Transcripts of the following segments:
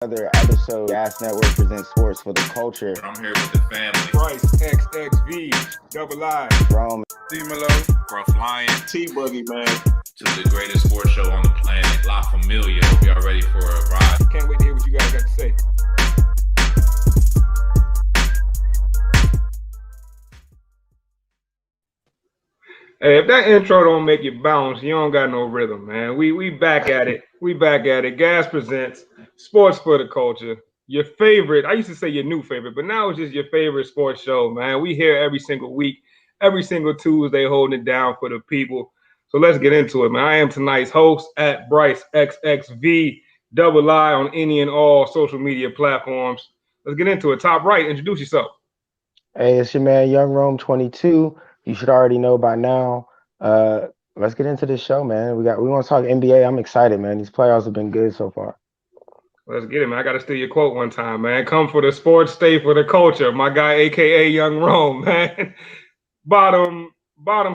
Another episode. Gas Network presents sports for the culture. I'm here with the family. Bryce XXV, Double I, Rome, Demolo, Gruff Lion. T-Boogie, man. To the greatest sports show on the planet, La Familia. Hope y'all ready for a ride. Can't wait to hear what you guys got to say. Hey, if that intro don't make you bounce, you don't got no rhythm, man. We back at it. We back at it. Gas presents sports for the culture. Your favorite, I used to say your new favorite, but now it's just your favorite sports show, man. We here every single week, every single Tuesday, holding it down for the people. So let's get into it, man. I am tonight's host at Bryce XXV, Double I on any and all social media platforms. Let's get into it. Top right, introduce yourself. Hey, it's your man, Young Rome 22. You should already know by now. Let's get into this show, man. We want to talk NBA. I'm excited, man. These playoffs have been good so far. Let's get it, man. I got to steal your quote one time, man. Come for the sports, stay for the culture. My guy, a.k.a. Young Rome, man. Bottom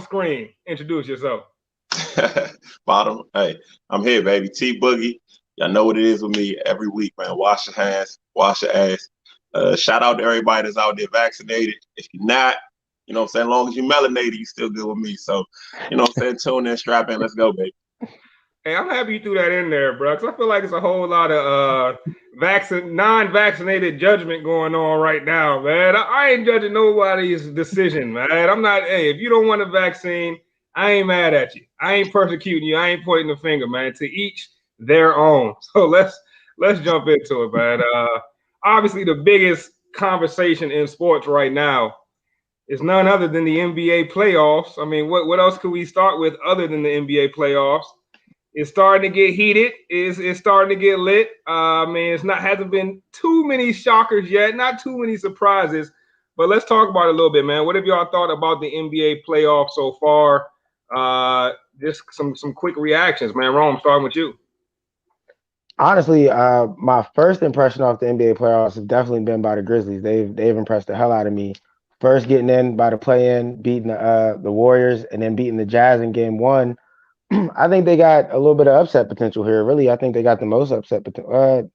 screen. Introduce yourself. Bottom. Hey, I'm here, baby. T-Boogie. Y'all know what it is with me every week, man. Wash your hands, wash your ass. Shout out to everybody that's out there vaccinated. If you're not, you know what I'm saying, as long as you're melanated, you still good with me. So, you know what I'm saying, tune in, strap in, let's go, baby. Hey, I'm happy you threw that in there, bro, because I feel like it's a whole lot of non-vaccinated judgment going on right now, man. I ain't judging nobody's decision, man. I'm not, hey, if you don't want a vaccine, I ain't mad at you. I ain't persecuting you. I ain't pointing the finger, man. To each their own. So let's jump into it, man. Obviously, the biggest conversation in sports right now is none other than the NBA playoffs. I mean, what else could we start with other than the NBA playoffs? It's starting to get heated. It's starting to get lit. I mean, hasn't been too many shockers yet, not too many surprises. But let's talk about it a little bit, man. What have y'all thought about the NBA playoffs so far? Just some quick reactions, man. Rome, starting with you. Honestly, my first impression off the NBA playoffs has definitely been by the Grizzlies. They've impressed the hell out of me. First getting in by the play-in, beating the Warriors, and then beating the Jazz in game one. I think they got a little bit of upset potential here. Really, I think they got the most upset potential,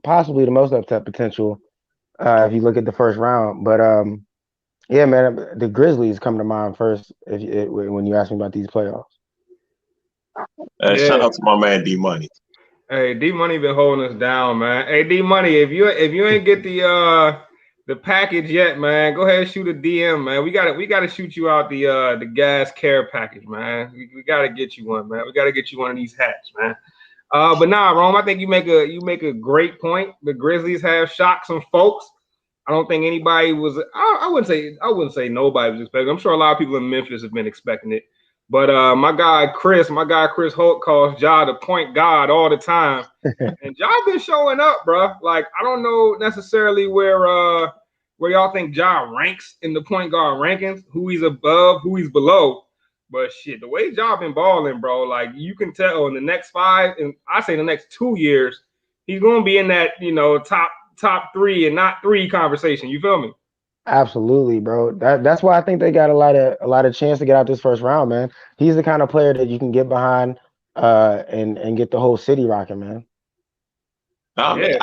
possibly the most upset potential if you look at the first round. But yeah, man, the Grizzlies come to mind first when you ask me about these playoffs. Shout out to my man D Money. Hey, D Money been holding us down, man. Hey, D Money, if you ain't get the package yet, man, go ahead and shoot a DM, man. We gotta shoot you out the gas care package, man. We gotta get you one, man. We gotta get you one of these hats, man. But nah, Rome, I think you make a great point. The Grizzlies have shocked some folks. I don't think anybody was. I wouldn't say nobody was expecting. I'm sure a lot of people in Memphis have been expecting it. But my guy Chris Holt calls Ja the point guard all the time, and Ja been showing up, bro. Like I don't know necessarily where y'all think Ja ranks in the point guard rankings, who he's above, who he's below. But shit, the way Ja been balling, bro, like you can tell in the next 5, and I say the next 2 years, he's gonna be in that top 3 and not 3 conversation. You feel me? Absolutely, bro. That's why I think they got a lot of chance to get out this first round, man. He's the kind of player that you can get behind and get the whole city rocking, man. I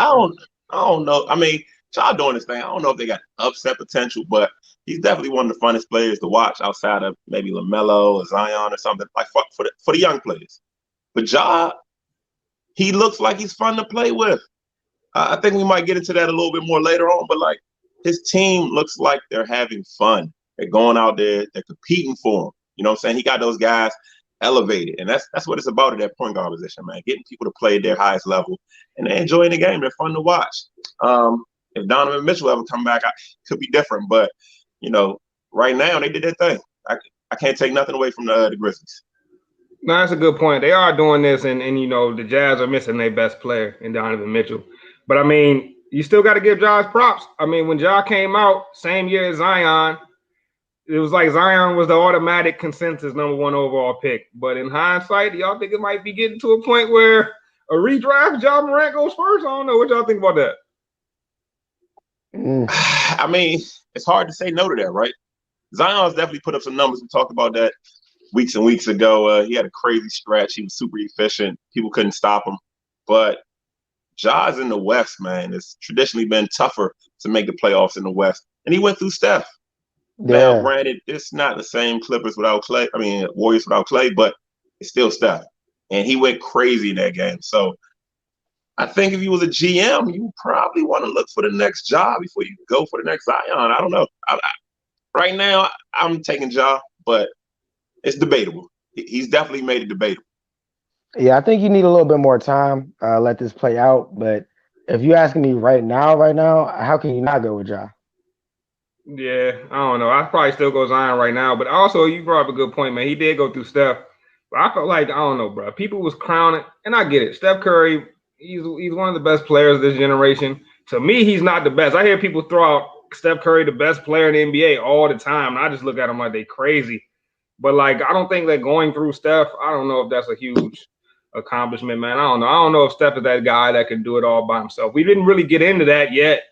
don't know. I mean, y'all doing this thing. I don't know if they got upset potential, but he's definitely one of the funnest players to watch outside of maybe LaMelo or Zion or something like for the young players. But Ja, he looks like he's fun to play with. I think we might get into that a little bit more later on, but like his team looks like they're having fun. They're going out there, they're competing for him. You know what I'm saying? He got those guys elevated, and that's what it's about at that point guard position, man. Getting people to play at their highest level, and they're enjoying the game. They're fun to watch. If Donovan Mitchell ever come back, it could be different. But you know, right now they did their thing. I can't take nothing away from the Grizzlies. No, that's a good point. They are doing this, and you know the Jazz are missing their best player in Donovan Mitchell. But I mean, you still got to give Ja props. I mean, when Ja came out, same year as Zion, it was like Zion was the automatic consensus number 1 overall pick. But in hindsight, y'all think it might be getting to a point where a redraft, Ja Morant goes first? I don't know. What y'all think about that? I mean, it's hard to say no to that, right? Zion's definitely put up some numbers. We talked about that weeks and weeks ago. He had a crazy stretch. He was super efficient. People couldn't stop him. But Ja's in the West, man. It's traditionally been tougher to make the playoffs in the West. And he went through Steph. Now, granted, it's not the same Clippers without Clay. I mean, Warriors without Clay, but it's still Steph. And he went crazy in that game. So I think if you was a GM, you probably want to look for the next job before you go for the next Zion. I don't know. Right now, I'm taking Ja, but it's debatable. He's definitely made it debatable. Yeah, I think you need a little bit more time. Let this play out. But if you're asking me right now, how can you not go with Ja? Yeah, I don't know. I probably still go Zion right now. But also, you brought up a good point, man. He did go through Steph. But I felt like, I don't know, bro. People was crowning, and I get it. Steph Curry, he's one of the best players of this generation. To me, he's not the best. I hear people throw out Steph Curry, the best player in the NBA, all the time. And I just look at him like they crazy. But, like, I don't think that going through Steph, I don't know if that's a huge accomplishment, man. I don't know. I don't know if Steph is that guy that can do it all by himself. We didn't really get into that yet.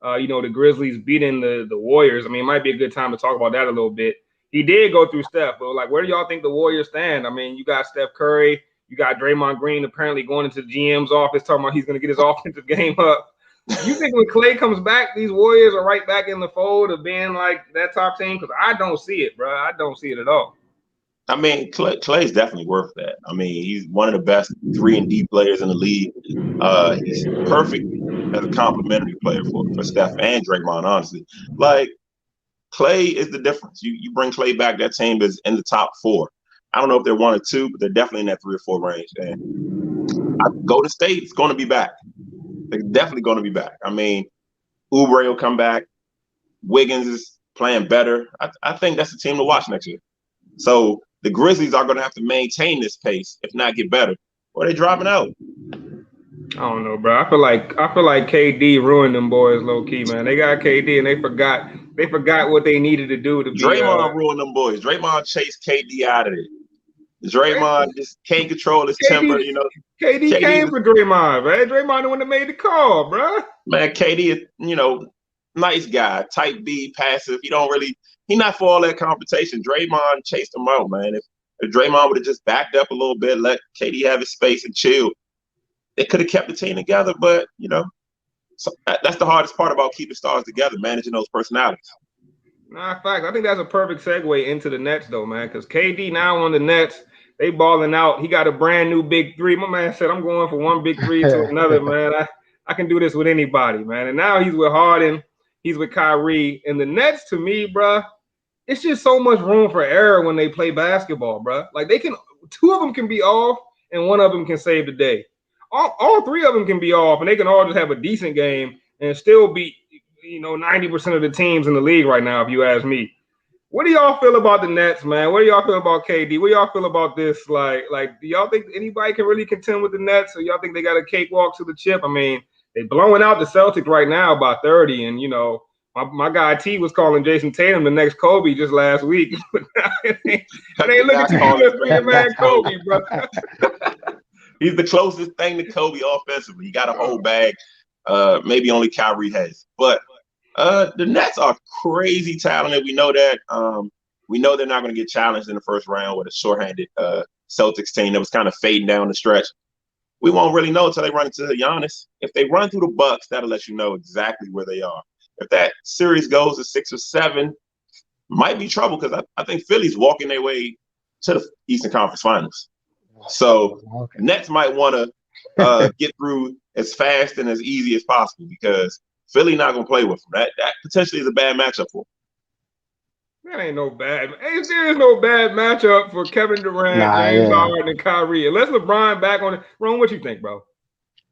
The Grizzlies beating the Warriors. I mean, it might be a good time to talk about that a little bit. He did go through Steph, but like, where do y'all think the Warriors stand? I mean, you got Steph Curry, you got Draymond Green apparently going into the GM's office talking about he's going to get his offensive game up. You think when Clay comes back, these Warriors are right back in the fold of being like that top team? Because I don't see it, bro. I don't see it at all. I mean, Clay's definitely worth that. I mean, he's one of the best 3-and-D players in the league. He's perfect as a complimentary player for Steph and Draymond, honestly. Like, Clay is the difference. You bring Clay back, that team is in the top 4. I don't know if they're 1 or 2, but they're definitely in that 3 or 4 range. And Golden State's going to be back. They're definitely going to be back. I mean, Oubre will come back. Wiggins is playing better. I think that's the team to watch next year. So the Grizzlies are going to have to maintain this pace, if not get better, or they're dropping out. I don't know, bro. I feel like KD ruined them boys low key, man. They got KD and they forgot what they needed to do to be. Draymond ruined them boys. Draymond chased KD out of it. Draymond just can't control his temper, you know. KD came for Draymond, man. Draymond the one that made the call, bro. Man, KD is, nice guy, type B, passive. He not for all that confrontation. Draymond chased him out, man. If Draymond would have just backed up a little bit, let KD have his space and chill, they could have kept the team together. But, so that's the hardest part about keeping stars together, managing those personalities. Nah, in fact, I think that's a perfect segue into the Nets, though, man, because KD now on the Nets, they balling out. He got a brand new big 3. My man said, I'm going from one big 3 to another, man. I can do this with anybody, man. And now he's with Harden. He's with Kyrie. And the Nets, to me, bro, it's just so much room for error when they play basketball, bro. Like, 2 of them can be off, and 1 of them can save the day. All 3 of them can be off, and they can all just have a decent game and still beat, 90% of the teams in the league right now, if you ask me. What do y'all feel about the Nets, man? What do y'all feel about KD? What do y'all feel about this? Like, do y'all think anybody can really contend with the Nets, or y'all think they got a cakewalk to the chip? I mean, they blowing out the Celtics right now by 30, and my guy T was calling Jason Tatum the next Kobe just last week. It ain't looking too good for your man Kobe, bro. He's the closest thing to Kobe offensively. He got a whole bag. Maybe only Kyrie has. But the Nets are crazy talented. We know that. We know they're not going to get challenged in the first round with a shorthanded Celtics team that was kind of fading down the stretch. We won't really know until they run into Giannis. If they run through the Bucks, that'll let you know exactly where they are. If that series goes to 6 or 7, might be trouble because I think Philly's walking their way to the Eastern Conference Finals. So Nets might want to get through as fast and as easy as possible because Philly not going to play with them. That potentially is a bad matchup for them. That ain't no bad. There is no bad matchup for Kevin Durant, James Harden, and Kyrie. Unless LeBron back on it. Ron, what you think, bro?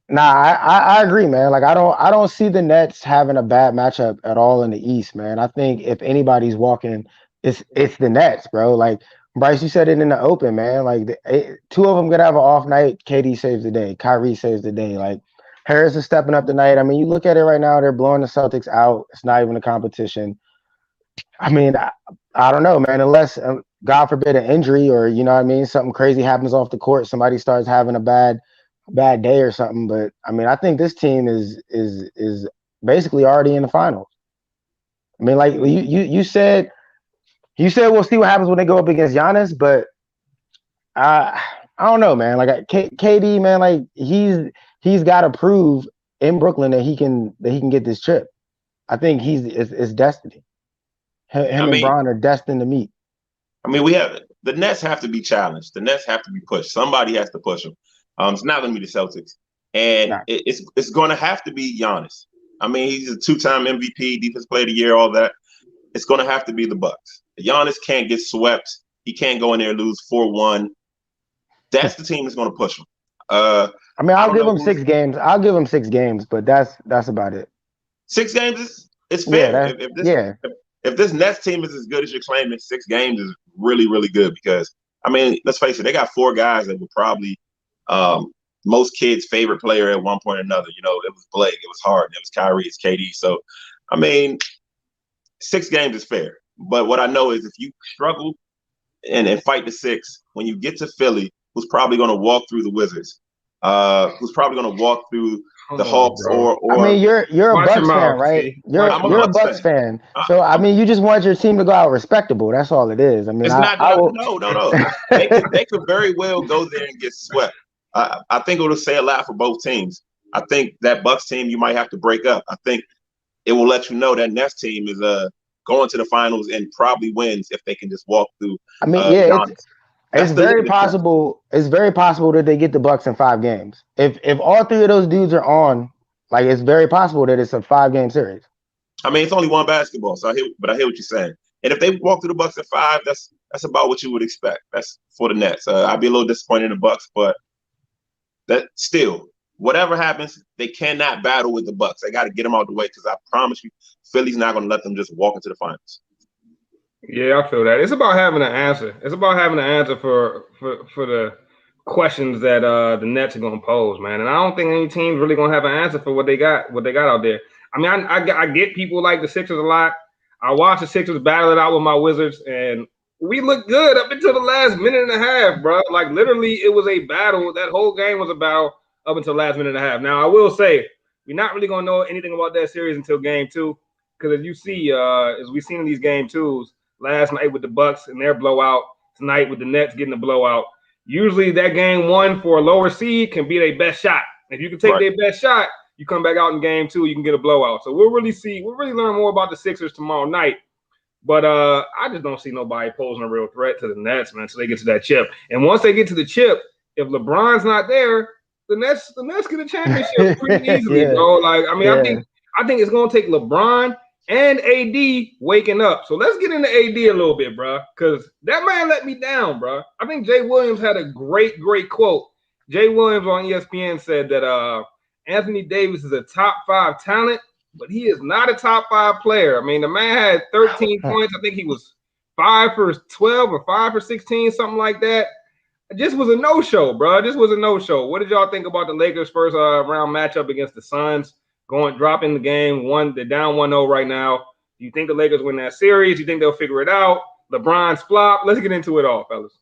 Nah, I agree, man. Like I don't see the Nets having a bad matchup at all in the East, man. I think if anybody's walking, it's the Nets, bro. Like Bryce, you said it in the open, man. Like 2 of them gonna have an off night. KD saves the day. Kyrie saves the day. Like Harris is stepping up tonight. I mean, you look at it right now. They're blowing the Celtics out. It's not even a competition. I mean, I don't know, man. Unless God forbid an injury or something crazy happens off the court. Somebody starts having a bad day or something. But I mean, I think this team is basically already in the finals. I mean, like you said. You said we'll see what happens when they go up against Giannis, but I don't know, man. Like KD, man, like he's he's got to prove in Brooklyn that he can get this chip. I think it's destiny. Him and Bron are destined to meet. I mean, the Nets have to be challenged. The Nets have to be pushed. Somebody has to push them. It's not going to be the Celtics, and it's going to have to be Giannis. I mean, he's a 2-time MVP, Defensive Player of the Year, all that. It's going to have to be the Bucks. Giannis can't get swept. He can't go in there and lose 4-1. That's the team that's going to push him. I mean, I'll give him 6 games. I'll give him 6 games, but that's about it. 6 games is fair. If this Nets team is as good as you're claiming, 6 games is really, really good because, I mean, let's face it, they got 4 guys that were probably most kids' favorite player at one point or another. You know, it was Blake, it was Harden, it was Kyrie, it's KD. So, I mean, 6 games is fair. But what I know is if you struggle and fight the 6, when you get to Philly, who's probably going to walk through the Wizards, who's probably going to walk through the Hawks or I mean, you're a Bucks fan, right? You're a Bucks fan. So I mean, you just want your team to go out respectable. That's all it is. I mean, no. They could very well go there and get swept. I think it'll say a lot for both teams. I think that Bucks team you might have to break up. I think it will let you know that Nets team is going to the finals and probably wins if they can just walk through. I mean, it's very possible. It's very possible that they get the Bucks in 5 games. If all 3 of those dudes are on, like it's very possible that it's a 5-game series. I mean, it's only one basketball, so I hear what you're saying. And if they walk through the Bucks in 5, that's about what you would expect. That's for the Nets. I'd be a little disappointed in the Bucks, but that still, whatever happens, they cannot battle with the Bucks. They got to get them out the way because I promise you, Philly's not going to let them just walk into the finals. Yeah, I feel that. It's about having an answer. It's about having an answer for the questions that the Nets are going to pose, man. And I don't think any team's really going to have an answer for what they got out there. I mean, I get people like the Sixers a lot. I watch the Sixers battle it out with my Wizards, and we look good up until the last minute and a half, bro. Like, literally, it was a battle. That whole game was a battle up until the last minute and a half. Now, I will say, we're not really going to know anything about that series until game 2, because as you see, as we've seen in these game 2s, last night with the Bucks and their blowout, tonight with the Nets getting the blowout. Usually that game 1 for a lower seed can be their best shot. If you can take their best shot, you come back out in game 2, you can get a blowout. So we'll really learn more about the Sixers tomorrow night. But I just don't see nobody posing a real threat to the Nets, man, until they get to that chip. And once they get to the chip, if LeBron's not there, the Nets get a championship pretty easily, bro. Like, I mean, I think it's gonna take LeBron and AD waking up. So let's get into AD a little bit, bro, because that man let me down, bro. I think Jay Williams had a great quote. Jay Williams on ESPN said that Anthony Davis is a top 5 talent, but he is not a top 5 player. I mean, the man had 13 points. I think he was 5 for 12 or 5 for 16, something like that. It just was a no-show, bro. This was a no-show. What did y'all think about the Lakers' first round matchup against the Suns? Dropping the game, they're down 1-0 right now. Do you think the Lakers win that series? Do you think they'll figure it out? LeBron's flop. Let's get into it all, fellas.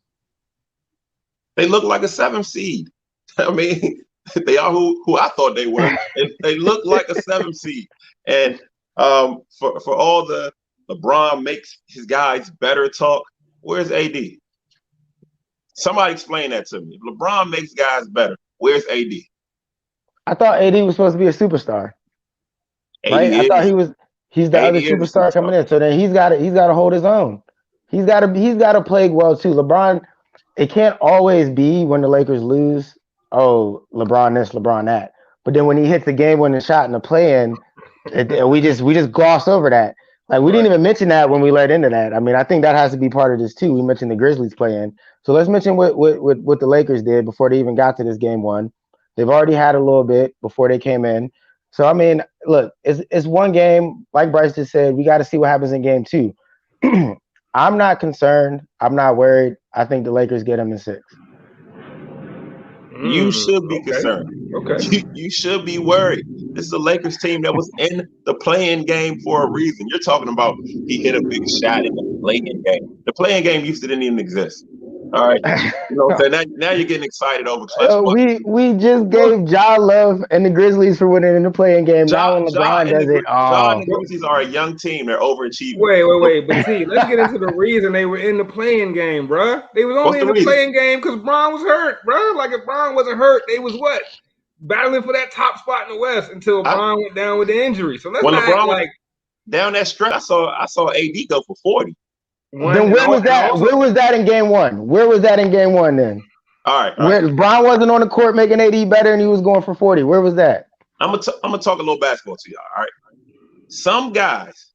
They look like a 7th seed. I mean, they are who I thought they were. They look like a 7th seed. And for all the LeBron makes his guys better talk, where's AD? Somebody explain that to me. If LeBron makes guys better, where's AD? I thought AD was supposed to be a superstar. Right? I thought he's the other superstar coming in. So then he's got to hold his own. He's got to play well too. LeBron, it can't always be when the Lakers lose, oh, LeBron this, LeBron that. But then when he hits the game-winning shot in the play-in, we just gloss over that. Like, we didn't even mention that when we led into that. I mean, I think that has to be part of this too. We mentioned the Grizzlies play-in. So let's mention what the Lakers did before they even got to this game 1. They've already had a little bit before they came in. So, I mean, look, it's one game. Like Bryce just said, we got to see what happens in game 2. I'm not concerned. I'm not worried. I think the Lakers get them in 6. You should be concerned. Okay. You should be worried. This is a Lakers team that was in the play-in game for a reason. You're talking about he hit a big shot in the play-in game. The play-in game didn't even exist. All right, you know, so now you're getting excited over clutch. We just gave Ja love and the Grizzlies for winning in the play-in game. Now when LeBron does it, Ja and the Grizzlies are a young team. They're overachieving. Wait. But see, let's get into the reason they were in the play-in game, bro. They was only in the play-in game because Bron was hurt, bro. Like, if Bron wasn't hurt, they was what? battling for that top spot in the West until Bron went down with the injury. So let's when not LeBron act like down that stretch, I saw AD go for 40. Then where was that? Where was that in game one? Where was that in game one then? All right. Where Bron wasn't on the court making AD better and he was going for 40. Where was that? I'm gonna talk a little basketball to y'all. All right. Some guys,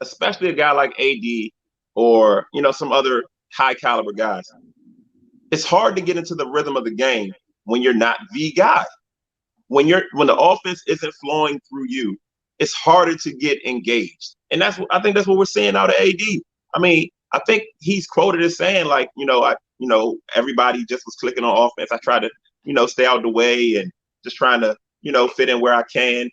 especially a guy like AD or some other high caliber guys, it's hard to get into the rhythm of the game when you're not the guy. When the offense isn't flowing through you, it's harder to get engaged. And I think that's what we're seeing out of AD. I mean, I think he's quoted as saying like, everybody just was clicking on offense. I try to, stay out the way and just trying to, fit in where I can.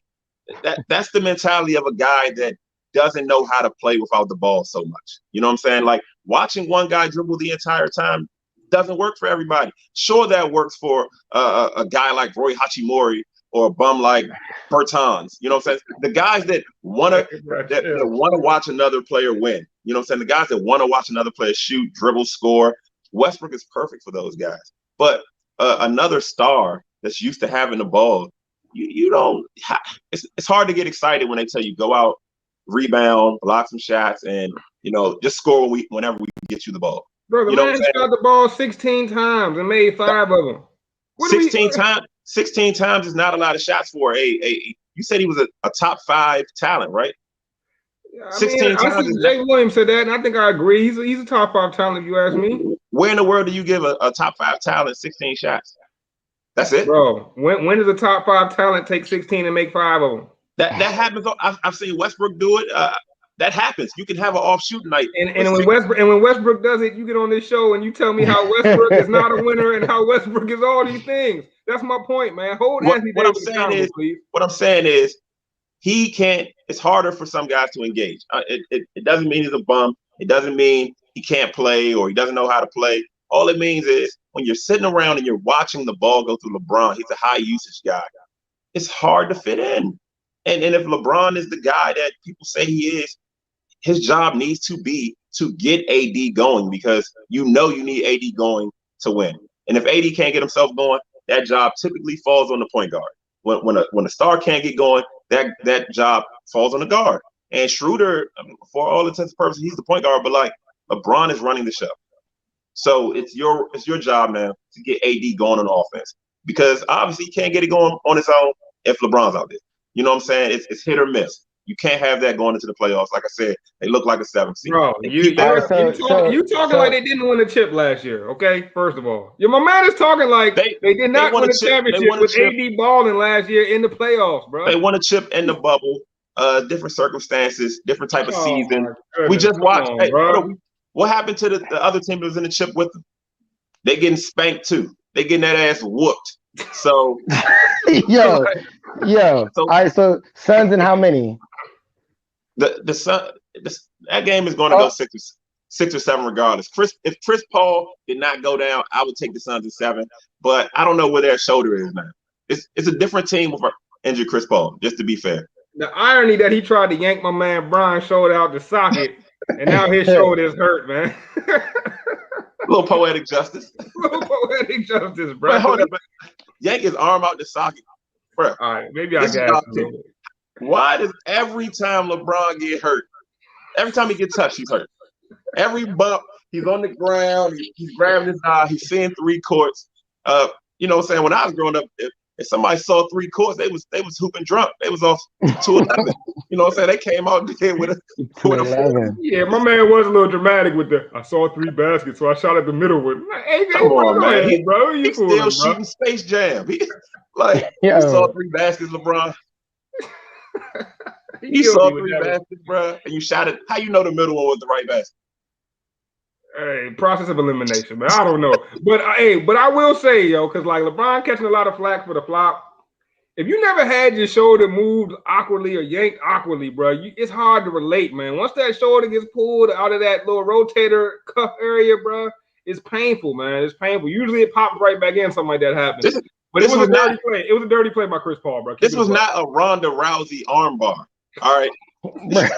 That's the mentality of a guy that doesn't know how to play without the ball so much. You know what I'm saying? Like watching one guy dribble the entire time doesn't work for everybody. Sure, that works for a guy like Roy Hachimura or a bum like Bertans. You know what I'm saying? The guys that want to watch another player win. You know what I'm saying? The guys that want to watch another player shoot, dribble, score. Westbrook is perfect for those guys. But another star that's used to having the ball, you don't. It's hard to get excited when they tell you go out, rebound, block some shots, and just score whenever we get you the ball. Bro, the man shot the ball 16 times and made 5 of them. 16 times is not a lot of shots for you said he was a top 5 talent, right? I 16 times. Jay Williams said that, and I think I agree. He's a top 5 talent, if you ask me. Where in the world do you give a top 5 talent 16 shots? That's it, bro. When does a top 5 talent take 16 and make 5 of them? That happens. I've seen Westbrook do it. That happens. You can have an off shooting night. And when Westbrook does it, you get on this show and you tell me how Westbrook is not a winner and how Westbrook is all these things. That's my point, man. What I'm saying is he can't. It's harder for some guys to engage. It doesn't mean he's a bum. It doesn't mean he can't play or he doesn't know how to play. All it means is when you're sitting around and you're watching the ball go through LeBron, he's a high usage guy. It's hard to fit in. And if LeBron is the guy that people say he is, his job needs to be to get AD going because you need AD going to win. And if AD can't get himself going, that job typically falls on the point guard. When a star can't get going, that job falls on the guard. And Schroeder, for all intents and purposes, he's the point guard, but like LeBron is running the show. So it's your job now to get AD going on offense because obviously he can't get it going on his own if LeBron's out there. You know what I'm saying? It's hit or miss. You can't have that going into the playoffs. Like I said, they look like a 7th seed. Bro, you talking like they didn't win a chip last year, okay? First of all. My man is talking like they did not win a championship with AD balling last year in the playoffs, bro. They won a chip in the bubble, different circumstances, different type of season. We just watched. What happened to the other team that was in the chip with them? They getting spanked too. They getting that ass whooped. So yo. So, all right, so Suns and how many? That game is going to go 6 or 7 regardless. If Chris Paul did not go down, I would take the Suns at 7. But I don't know where their shoulder is now. It's a different team with injured Chris Paul. Just to be fair. The irony that he tried to yank my man Brian's shoulder out the socket, and now his shoulder is hurt, man. A little poetic justice. Bro. Hold up, yank his arm out the socket, bro. All right, maybe I got it. Why does every time LeBron get hurt, every time he gets touched, he's hurt? Every bump, he's on the ground, he's grabbing his eye, he's seeing 3 courts. You know what I'm saying? When I was growing up, if somebody saw 3 courts, they was hooping drunk. They was off 2-11. You know what I'm saying? They came out there with a 4. Yeah, my man was a little dramatic with I saw 3 baskets, so I shot at the middle with hey, come on, man. He's still shooting Space Jam. He saw 3 baskets, LeBron. You saw 3 baskets, bro, and you shot it. How you know the middle one was the right basket? Hey, process of elimination, man. I don't know, but I will say, because like LeBron catching a lot of flack for the flop. If you never had your shoulder moved awkwardly or yanked awkwardly, bro, it's hard to relate, man. Once that shoulder gets pulled out of that little rotator cuff area, bro, it's painful, man. It's painful. Usually it pops right back in. Something like that happens. But it was a dirty play. It was a dirty play by Chris Paul, bro. This was not a Ronda Rousey armbar. All right. Like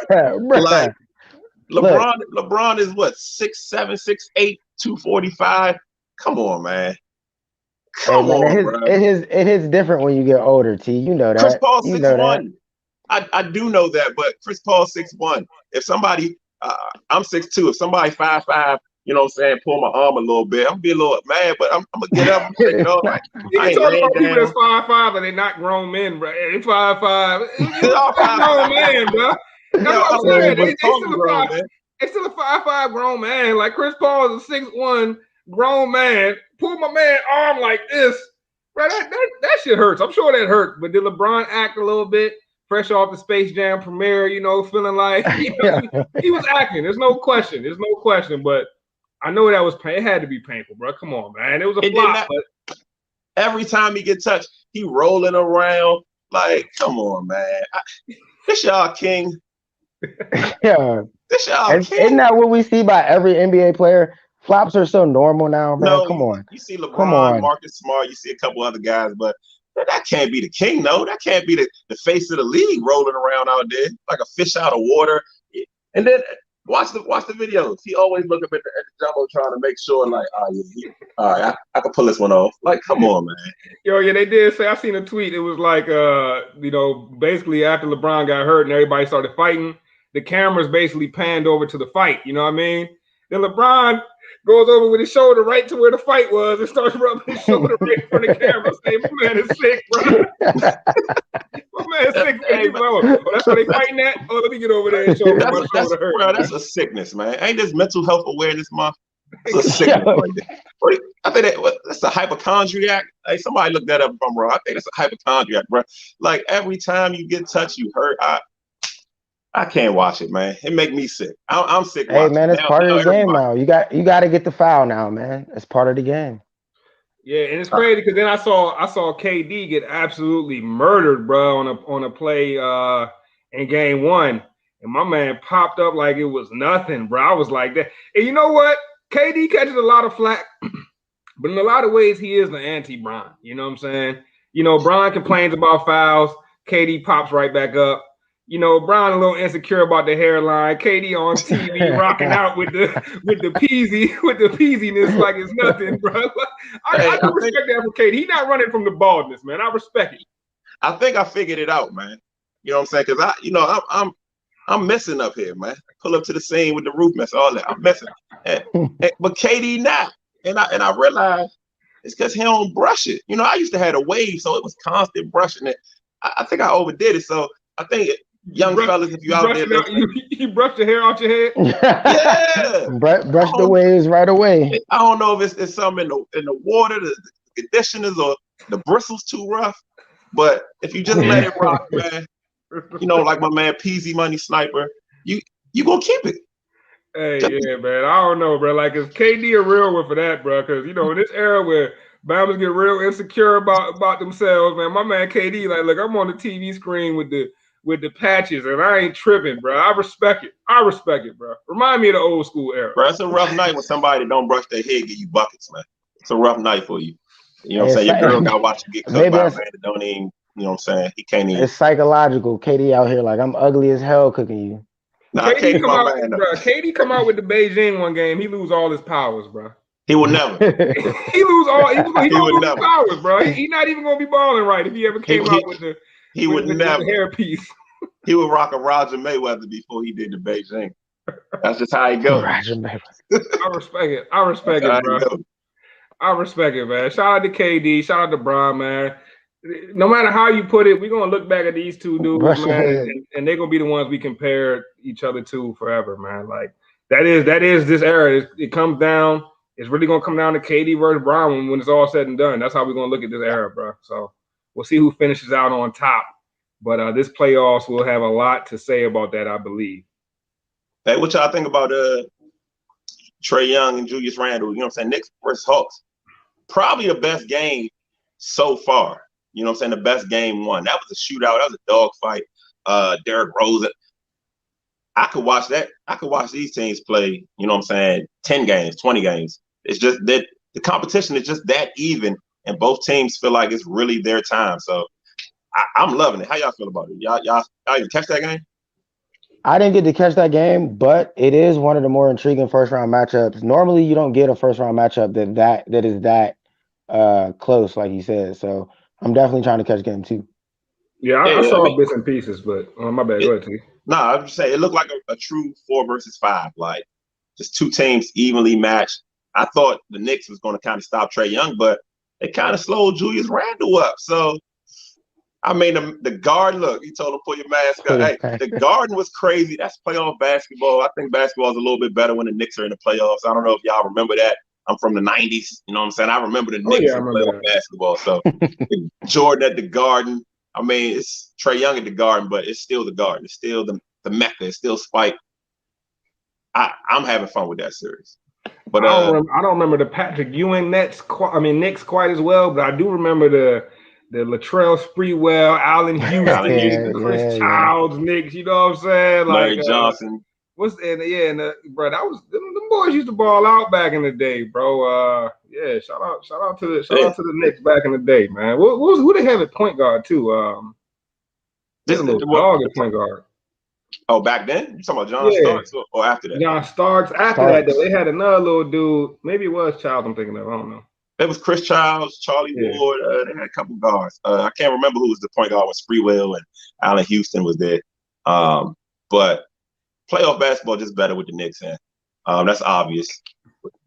LeBron is what 6'7", 6'8", 245. Come on, man. Hey Come man, on, bro. it hits different when you get older, T. You know Chris that. Paul You know that. 6'1". I do know that, but Chris Paul 6'1". If somebody, I'm 6'2". If somebody 5'5", you know what I'm saying, pull my arm a little bit, I'm gonna be a little mad, but I'm gonna get up and shake it off. You I can ain't talk laying about people that's down. 5'5" and they're not grown men, bro. They 5'5". You All still a grown 5'5". man, bro. That's Yo, what I I'm wish saying. he was They talking still a grown, five. man. They still a 5'5" grown man. Like Chris Paul is a 6'1" grown man. Pull my man arm like this, bro. That shit hurts. I'm sure that hurts. But did LeBron act a little bit fresh off the Space Jam premiere? You know, feeling like he was acting. There's no question. There's no question. But I know that was pain. It had to be painful, bro. Come on, man. It was a It did flop, not. but Every time he get touched, he rolling around. Like, come on, man. This y'all king. Yeah. This y'all And king. isn't that what we see by every NBA player? Flops are so normal now, man. No, Come on. you see Come LeBron, on. Marcus Smart, you see a couple other guys, but that can't be the king, no. That can't be the face of the league rolling around out there like a fish out of water. And then watch the videos. He always look up at the jumbo trying to make sure, like, all right, I can pull this one off. Like, come on, man. Yo, yeah, they did say, I seen a tweet. It was like, you know, basically after LeBron got hurt and everybody started fighting, the cameras basically panned over to the fight. You know what I mean? Then LeBron goes over with his shoulder right to where the fight was and starts rubbing his shoulder right in front of the camera. Saying, "My man is sick, bro. My man is sick." Hey, Oh, that's why they fighting that? Oh, let me get over there and show my shoulder hurt. Bro, that's a sickness, man. Ain't this mental health awareness month? It's a sickness right there. I think that's a hypochondriac. Hey, somebody look that up if I'm wrong. I think that's a hypochondriac, bro. Like every time you get touched, you hurt. I can't watch it, man. It make me sick. I'm sick. Hey man, it's part of the game everybody. now. You got to get the foul now, man. It's part of the game. Yeah, and it's crazy because then I saw KD get absolutely murdered, bro, on a play in game one, and my man popped up like it was nothing, bro. I was like that, and you know what? KD catches a lot of flack, but in a lot of ways he is the anti-Bron. You know what I'm saying? You know, Bron complains about fouls, KD pops right back up. You know, Bron a little insecure about the hairline. KD on TV rocking out with the peasiness like it's nothing, bro. I do respect that for KD. He not running from the baldness, man. I respect it. I think I figured it out, man. You know what I'm saying? Because I'm messing up here, man. Pull up to the scene with the roof mess, all that. I'm messing. But KD not. And I realized it's because he don't brush it. You know, I used to have a wave, so it was constant brushing it. I think I overdid it. So I think young fellas, if you out there, you brush the hair out your head. Yeah, brush the waves right away. I don't know if it's something in the water, the conditioners, or the bristles too rough. But if you just let it rock, man, you know, like my man Peasy Money Sniper, you gonna keep it. Hey, yeah, man. I don't know, bro. Like, is KD a real one for that, bro? Because you know, in this era where Bama's get real insecure about themselves, man. My man KD, like, look, I'm on the TV screen with the patches, and I ain't tripping, bro. I respect it, bro. Remind me of the old school era. Bro, it's a rough night when somebody that don't brush their hair give you buckets, man. It's a rough night for you. You know what I'm saying? Your girl got to watch you get cooked by a man that don't even, you know what I'm saying? He can't even. It's psychological. KD out here like, I'm ugly as hell cooking you. Nah, KD come out with the Beijing one game. He lose all his powers, bro. He will never. he lose all. He gonna lose his powers, bro. He not even gonna be balling right if he ever came out with the. He would never. The hairpiece. He would rock a Roger Mayweather before he did the Beijing. That's just how he goes. Roger Mayweather. I respect it. I respect it, bro. I respect it, man. Shout out to KD. Shout out to Bron, man. No matter how you put it, we're gonna look back at these two dudes, man, and they're gonna be the ones we compare each other to forever, man. Like that is this era. It comes down. It's really gonna come down to KD versus Bron when it's all said and done. That's how we're gonna look at this era, bro. So we'll see who finishes out on top. But this playoffs will have a lot to say about that, I believe. Hey, what y'all think about Trae Young and Julius Randle? You know what I'm saying? Knicks versus Hawks. Probably the best game so far. You know what I'm saying? The best game won. That was a shootout. That was a dogfight. Derrick Rose. I could watch that. I could watch these teams play, you know what I'm saying, 10 games, 20 games. It's just that the competition is just that even, and both teams feel like it's really their time. So I'm loving it. How y'all feel about it? Y'all even catch that game? I didn't get to catch that game, but it is one of the more intriguing first round matchups. Normally, you don't get a first round matchup that is that close, like you said. So I'm definitely trying to catch game 2. Yeah, I saw bits and pieces, but my bad. Go ahead, T. Nah, I'm just saying it looked like a true 4 versus 5, like just two teams evenly matched. I thought the Knicks was going to kind of stop Trae Young, but they kind of slowed Julius Randle up. So, I mean, the guard, look, he told him, pull your mask up. Hey, the Garden was crazy. That's playoff basketball. I think basketball is a little bit better when the Knicks are in the playoffs. I don't know if y'all remember that. I'm from the 90s. You know what I'm saying? I remember the Knicks in playoff basketball. So, Jordan at the Garden. I mean, it's Trae Young at the Garden, but it's still the Garden. It's still the Mecca. It's still Spike. I'm having fun with that series. But I don't remember the Patrick Ewing Knicks quite as well, but I do remember the Latrell Sprewell, Allen Houston, Chris Childs Knicks. You know what I'm saying? Like Larry Johnson. Bro, that was them boys used to ball out back in the day, bro. Yeah, shout out to the Knicks back in the day, man. Who they have at point guard too? There's a little dog at point guard. Oh, back then? You talking about John Starks or after that? John Starks. After that, though, they had another little dude. Maybe it was Childs I'm thinking of. I don't know. It was Chris Childs, Charlie Ward. They had a couple guards. I can't remember who was the point guard when Sprewell and Allen Houston was there. But playoff basketball just better with the Knicks in. That's obvious.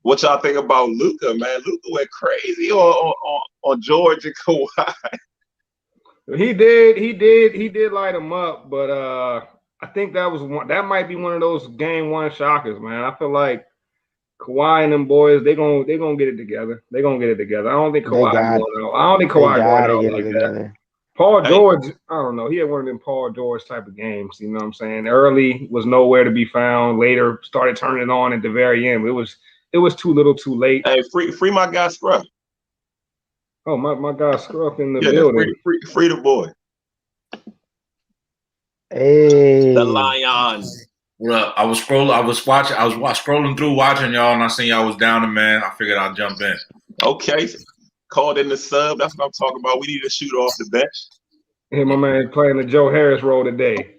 What y'all think about Luka, man? Luka went crazy on George and Kawhi. He did light him up, but I think that might be one of those game 1 shockers, man. I feel like Kawhi and them boys, they gonna get it together. They gonna get it together. I don't think Kawhi going out. I don't think Kawhi going out like that. Paul George, I don't know. He had one of them Paul George type of games. You know what I'm saying? Early was nowhere to be found. Later started turning it on at the very end. It was too little, too late. Hey, free my guy Scruff. Oh, my guy Scruff in the building. Free the boy. Hey, the Lion. Well, I was scrolling through watching y'all, and I seen y'all was down, and man, I figured I'd jump in. Okay, called in the sub. That's what I'm talking about. We need a shooter off the bench. Hey, my man playing the Joe Harris role today.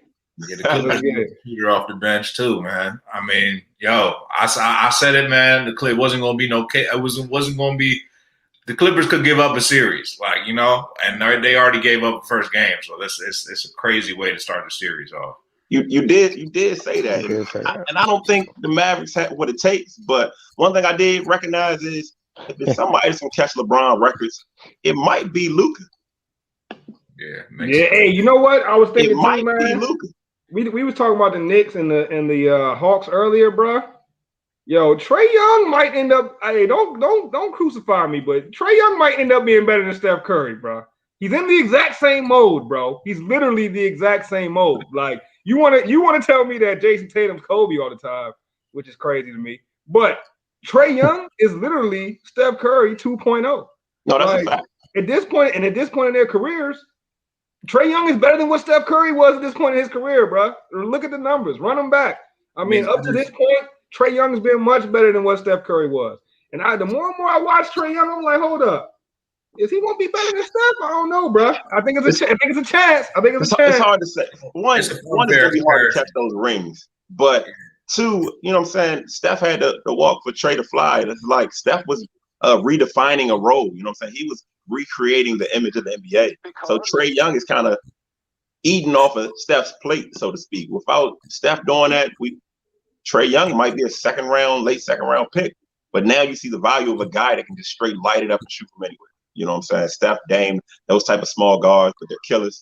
Get a shooter off the bench too, man. I mean, I said it, man. It wasn't gonna be it wasn't gonna be. The Clippers could give up a series, and they already gave up the first game. So it's a crazy way to start the series off. You did say that, and I don't think the Mavericks have what it takes. But one thing I did recognize is if it's somebody that's gonna catch LeBron records, it might be Luka. Yeah. Hey, you know what? I was thinking it might man. Be Luka. We was talking about the Knicks and the Hawks earlier, bro. Yo, Trae Young might end up. Hey, don't crucify me, but Trae Young might end up being better than Steph Curry, bro. He's in the exact same mode, bro. He's literally the exact same mode. Like you want to tell me that Jason Tatum's Kobe all the time, which is crazy to me. But Trae Young is literally Steph Curry 2.0. No, that's a fact. At this point in their careers, Trae Young is better than what Steph Curry was at this point in his career, bro. Look at the numbers. Run them back. I mean, up to this point, Trae Young has been much better than what Steph Curry was. And the more and more I watch Trae Young, I'm like, hold up. Is he going to be better than Steph? I don't know, bro. I think it's a chance. It's hard to say. One is going to be hard to catch those rings. But two, you know what I'm saying? Steph had to walk for Trae to fly. And it's like Steph was redefining a role. You know what I'm saying? He was recreating the image of the NBA. So Trae Young is kind of eating off of Steph's plate, so to speak. Without Steph doing that, Trae Young might be a late second round pick. But now you see the value of a guy that can just straight light it up and shoot from anywhere. You know what I'm saying? Steph, Dame, those type of small guards, but they're killers.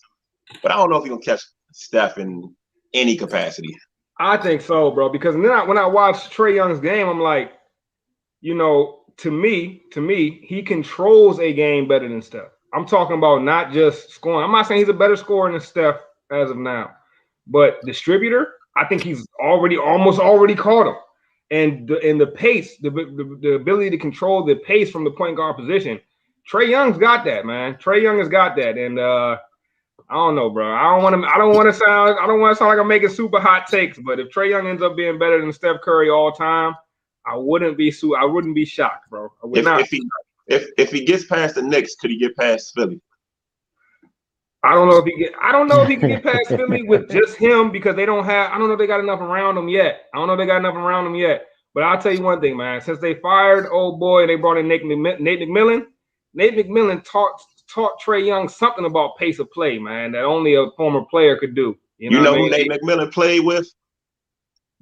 But I don't know if he's gonna catch Steph in any capacity. I think so, bro. Because when I watch Trae Young's game, I'm like, to me, he controls a game better than Steph. I'm talking about not just scoring. I'm not saying he's a better scorer than Steph as of now, but distributor, I think he's almost caught him. And the pace, the ability to control the pace from the point guard position, Trae Young's got that, man. Trae Young has got that, and I don't know, bro. I don't want to sound like I'm making super hot takes, but if Trae Young ends up being better than Steph Curry all time, I wouldn't be shocked, bro. I would not. If he gets past the Knicks, could he get past Philly? I don't know if he can get past Philly with just him because they don't have. I don't know if they got enough around him yet. But I'll tell you one thing, man. Since they fired old boy and they brought in Nate McMillan, Nate McMillan taught Trae Young something about pace of play, man, that only a former player could do. You know who Nate McMillan played with?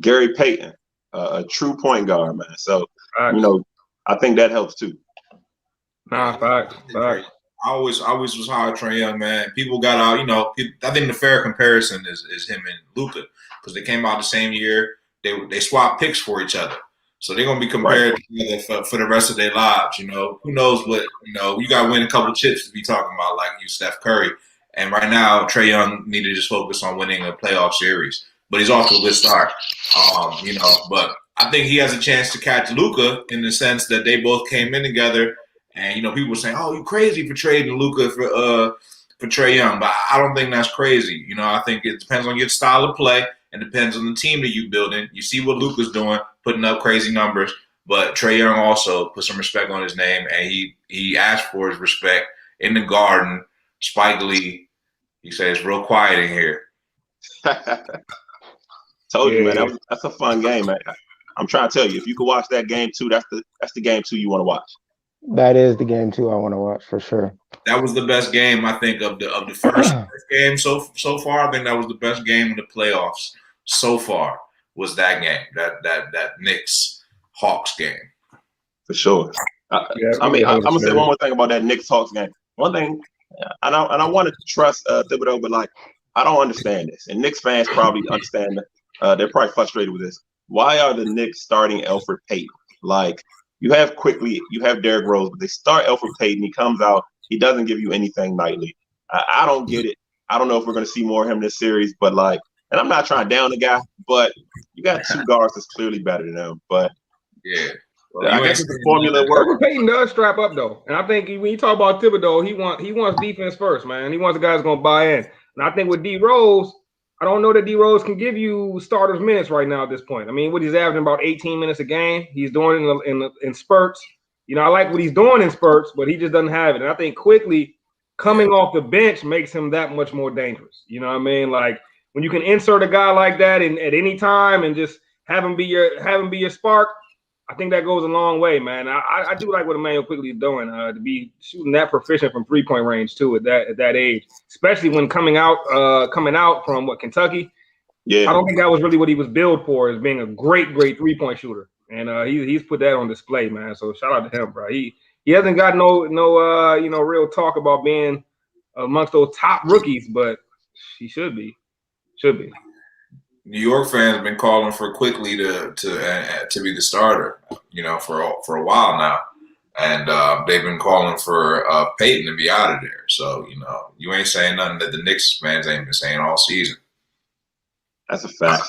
Gary Payton, a true point guard, man. So, I think that helps too. Nah, facts. I always was high on Trae Young, man. People got out, I think the fair comparison is him and Luka, because they came out the same year. They swapped picks for each other. So they're gonna be compared together for the rest of their lives. Who knows what you got to win a couple chips to be talking about, like you, Steph Curry. And right now, Trae Young need to just focus on winning a playoff series. But he's off to a good start. But I think he has a chance to catch Luka in the sense that they both came in together. And people were saying, "Oh, you crazy for trading Luka for Trae Young," but I don't think that's crazy. I think it depends on your style of play and depends on the team that you building. You see what Luka's doing, putting up crazy numbers, but Trae Young also put some respect on his name, and he asked for his respect in the Garden. Spike Lee, he said it's real quiet in here. Told you, man, that's a fun game, man. I'm trying to tell you, if you could watch that game too, that's the game too you want to watch. That is the game too I want to watch for sure. That was the best game, I think, of the first game so far. I think that was the best game in the playoffs so far. Was that game, that Knicks Hawks game? For sure. I'm gonna say one more thing about that Knicks Hawks game. One thing, and I wanted to trust Thibodeau, but I don't understand this, and Knicks fans probably understand. They're probably frustrated with this. Why are the Knicks starting Elfrid Payton? You have Quickly, you have Derrick Rose, but they start Elfrid Payton. He comes out, he doesn't give you anything nightly. I don't get it. I don't know if we're going to see more of him this series, but and I'm not trying to down the guy, but you got two guards that's clearly better than him. But yeah, I guess it's the formula works. Payton does strap up though, and I think when you talk about Thibodeau, he wants defense first, man. He wants the guys that's going to buy in, and I think with D Rose, I don't know that D Rose can give you starters minutes right now at this point. I mean, he's averaging about 18 minutes a game. He's doing it in spurts. I like what he's doing in spurts, but he just doesn't have it. And I think Quickly coming off the bench makes him that much more dangerous. You know what I mean? When you can insert a guy like that at any time and just have him be your spark, I think that goes a long way, man. I do like what Emmanuel Quickly is doing to be shooting that proficient from 3-point range too at that age, especially when coming out from Kentucky. Yeah, I don't think that was really what he was billed for, as being a great 3-point shooter, and he's put that on display, man. So shout out to him, bro. He hasn't got no real talk about being amongst those top rookies, but he should be. New York fans have been calling for Quickly to be the starter, for a while now, and they've been calling for Payton to be out of there. So you ain't saying nothing that the Knicks fans ain't been saying all season. That's a fact.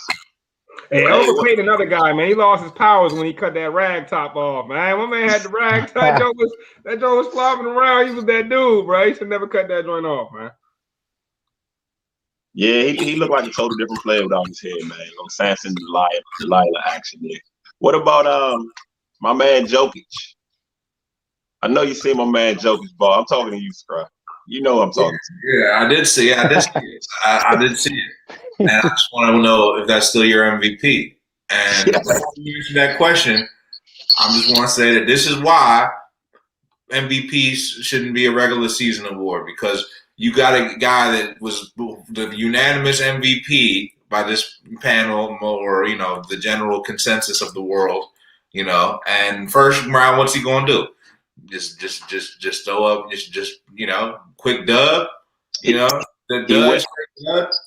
Hey, Elfrid Payton, another guy, man. He lost his powers when he cut that rag top off, man. My man had the rag top. that joint was flopping around. He was that dude, bro. He should never cut that joint off, man. Yeah, he looked like a total different player without his head, man. Samson Delilah action there. What about my man Jokic? I know you see my man Jokic ball. I'm talking to you, Scrub. You know I'm talking to you. Yeah, I did see it. I did see it. And I just want to know if that's still your MVP. And before you answer that question, I just want to say that this is why MVPs shouldn't be a regular season award, because you got a guy that was the unanimous MVP by this panel, or the general consensus of the world, and first round, what's he gonna do? Just throw up, quick dub, the dub.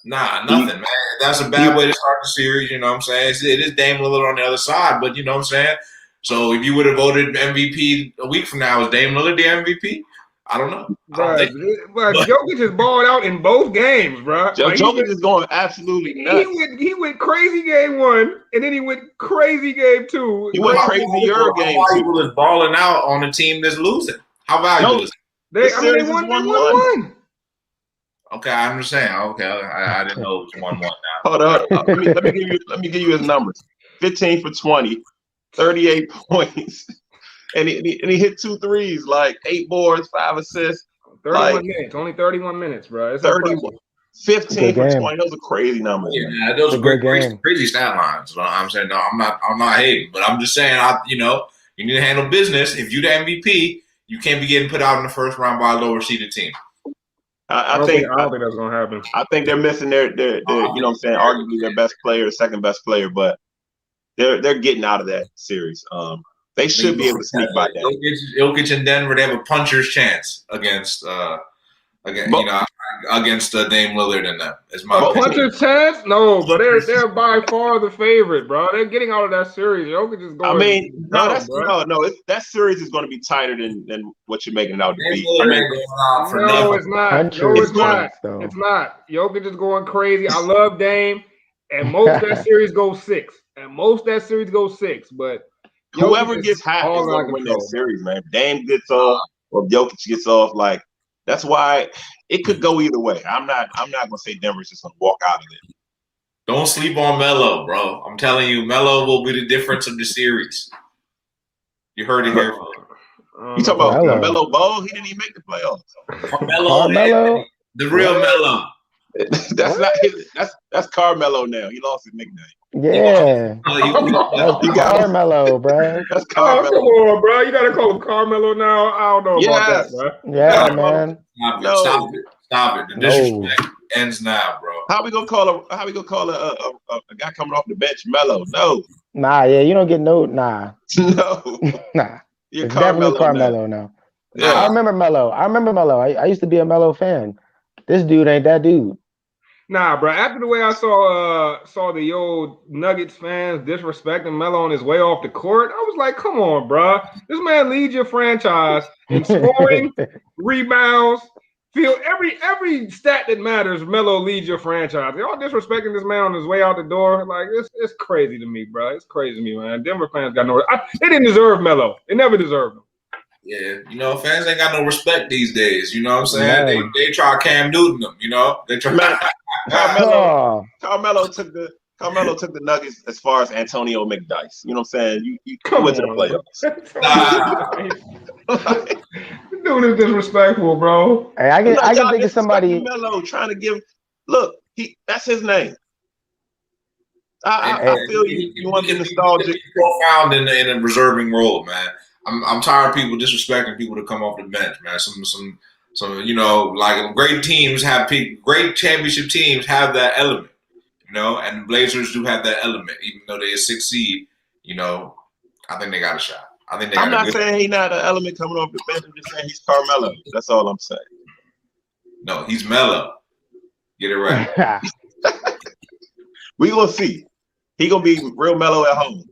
Nah, nothing, man. That's a bad way to start the series. You know what I'm saying? It is Dame Lillard on the other side, but you know what I'm saying. So if you would have voted MVP a week from now, is Dame Lillard the MVP? I don't know. But Jokic is balled out in both games, bro. Jokic is going absolutely nuts. He went crazy game 1, and then he went crazy game 2. He went crazy your game 2. How valuable is balling out on a team that's losing? How valuable is it? They won 1-1. Okay, I understand. Okay, I didn't know it was 1-1 now. Hold on. Let me give you his numbers. 15 for 20, 38 points. And he hit 2 threes, 8 boards, 5 assists. 31 minutes, only 31 minutes, bro. It's 31, 15 for 20. Those are crazy numbers. Yeah, those are crazy stat lines. So I'm saying no, I'm not hating, but I'm just saying you need to handle business. If you're the MVP, You can't be getting put out in the first round by a lower seeded team. I don't think that's gonna happen. I think they're missing their you know what I'm saying, arguably their best player, second best player, but they're getting out of that series. They should be able to sneak by that. Jokic in Denver, they have a puncher's chance against Dame Lillard and them. Is my puncher's chance? No, but they're by far the favorite, bro. They're getting out of that series. Jokic is going. I mean, that series is going to be tighter than what you're making it out to be. No, it's not. No, it's not. It's not. Jokic is going crazy. I love Dame, and most of that series goes 6. But whoever gets hot is going to win that series, man. If Dame gets off or Jokic gets off, like that's why it could go either way. I'm not going to say Denver's just going to walk out of it. Don't sleep on Melo, bro. I'm telling you, Melo will be the difference of the series. You heard it here. You talking about Melo Ball? He didn't even make the playoffs. Carmelo, the real Melo. That's not his. That's Carmelo now. He lost his nickname. Yeah, that's Carmelo, bro. That's Carmelo. Come on, bro. You gotta call him Carmelo now. I don't know about that, bro. Yeah, man. Stop it. The disrespect ends now, bro. How we gonna call a guy coming off the bench Melo? No. Nah, yeah, you don't get no. Nah. No. Nah. You're it's Carmelo definitely Carmelo now. Yeah. I remember Melo. I used to be a Melo fan. This dude ain't that dude. Nah, bro. After the way I saw the old Nuggets fans disrespecting Melo on his way off the court, I was like, come on, bro. This man leads your franchise in scoring, rebounds, field. Every stat that matters, Melo leads your franchise. Y'all disrespecting this man on his way out the door. Like, it's crazy to me, bro. It's crazy to me, man. Denver fans got they didn't deserve Melo. They never deserved him. Yeah, fans ain't got no respect these days. You know what I'm saying? They try Cam Newton them. They try. Carmelo took the Nuggets as far as Antonio McDyess. You know what I'm saying? You went to the playoffs. Dude is disrespectful, bro. Hey, I can think of somebody. Melo trying to give. Look, that's his name. I feel you want the nostalgic. Profound in a reserving role, man. I'm tired of people disrespecting people to come off the bench, man. Some like great teams have great championship teams have that element, and the Blazers do have that element, even though they're a 6th seed. I think they got a shot. I'm not saying he's not an element coming off the bench. I'm just saying he's Carmelo. That's all I'm saying. No, he's Melo. Get it right. We gonna see. He gonna be real Melo at home.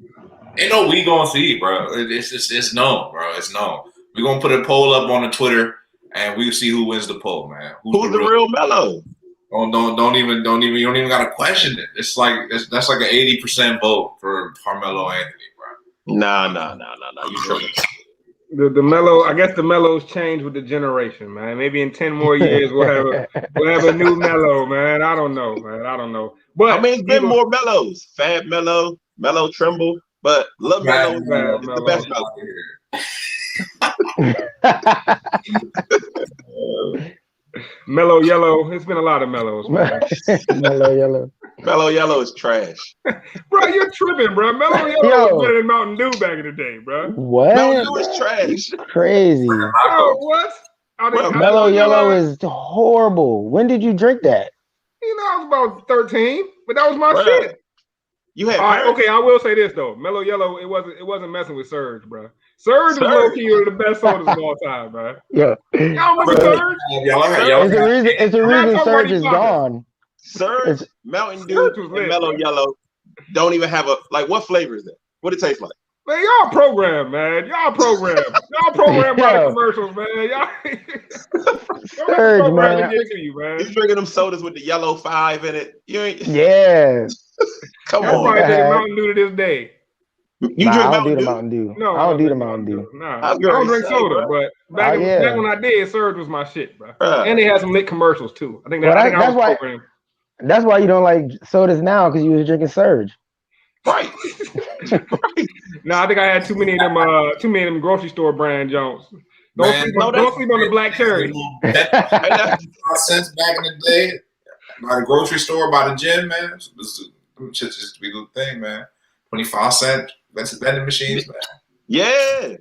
Ain't no we gonna see, bro. It's known, bro. It's known. We're gonna put a poll up on the Twitter, and we'll see who wins the poll, man. Who's the real Melo? Don't even. You don't even gotta question it. It's like that's like an 80% vote for Carmelo Anthony, bro. Nah. You tripping? The Melo, I guess the Melos change with the generation, man. Maybe in 10 more years we'll have a new Melo, man. I don't know, man. But I mean, it's been more Melos. Fab Melo, Melo Trimble. But Love Melo is the best Melo. Mellow Yellow. It's been a lot of Mellows, man. Mellow Yellow is trash. Bro, you're tripping, bro. Mellow Yellow was better than Mountain Dew back in the day, bro. What? Mountain Dew is trash. Crazy. What? Mellow Yellow is horrible. When did you drink that? I was about 13, but that was my shit. You had okay. I will say this though, Mellow Yellow, it wasn't messing with Surge, bro. Surge was low key one of the best sodas of all time, bro. Yeah. Y'all remember Surge? It's the reason Surge is gone. Surge, Mountain Dew, and Mellow Yellow don't even have what flavor is that? What it tastes like? Man, y'all program, man. Y'all program by the commercials, man. Y'all Surge, man. He's drinking them sodas with the yellow 5 in it. You ain't. Yeah. Come on. Everybody drinking Mountain Dew to this day. You drink Mountain Dew? Mountain Dew. No, I don't do the Mountain Dew. Nah, I don't drink soda, but back when I did, Surge was my shit, bro. And they had some lit commercials too. I think that's why. That's why you don't like sodas now, because you was drinking Surge. Right. No, I think I had too many of them grocery store brand Jones. Don't sleep on the black cherry. Cents back in the day, by the grocery store, by the gym, man. Just be a good thing, man. 25 cent vending machines, man. Yeah.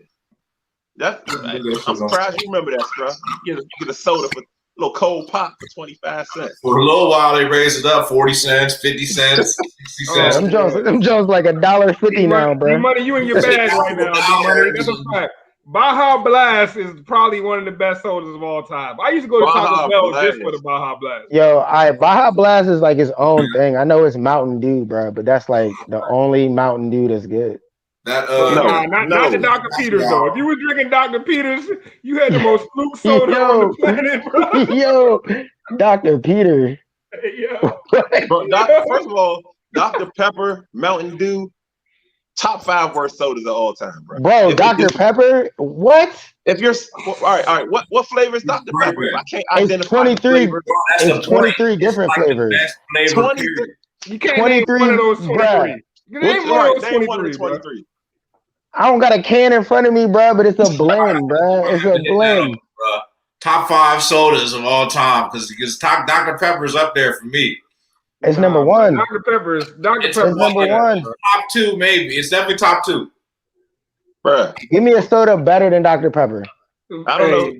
I'm surprised you remember that, bro. You get a soda for a little cold pop for 25 cents. For a little while, they raised it up 40 cents, 50 cents, 60 cents. Them Jones like $1.50 now, bro. D-Money, you in your bag right now, D-Money. That's a fact. Baja Blast is probably one of the best sodas of all time. I used to go to Taco Bell just for the Baja Blast. Yo, Baja Blast is like its own thing. I know it's Mountain Dew, bro, but that's like the only Mountain Dew that's good. Not the Dr. Peters though. If you were drinking Dr. Peters, you had the most fluke soda on the planet, bro. Yo, Dr. Peters. Bro, first of all, Dr. Pepper, Mountain Dew, top 5 worst sodas of all time, bro. Bro, Dr. Pepper? What? If you're all right. What flavor is Dr. Pepper? I can't identify. It's 23. It's 23 different flavors. 23. You can't name one of those 23. Name one of those 23. I don't got a can in front of me, bro, but it's a blend, bro. It's a blend. Top 5 sodas of all time because Dr. Pepper's up there for me. It's number 1. Dr. Pepper's number 1. Top 2, maybe. It's definitely top 2. Bruh. Give me a soda better than Dr. Pepper. I don't know.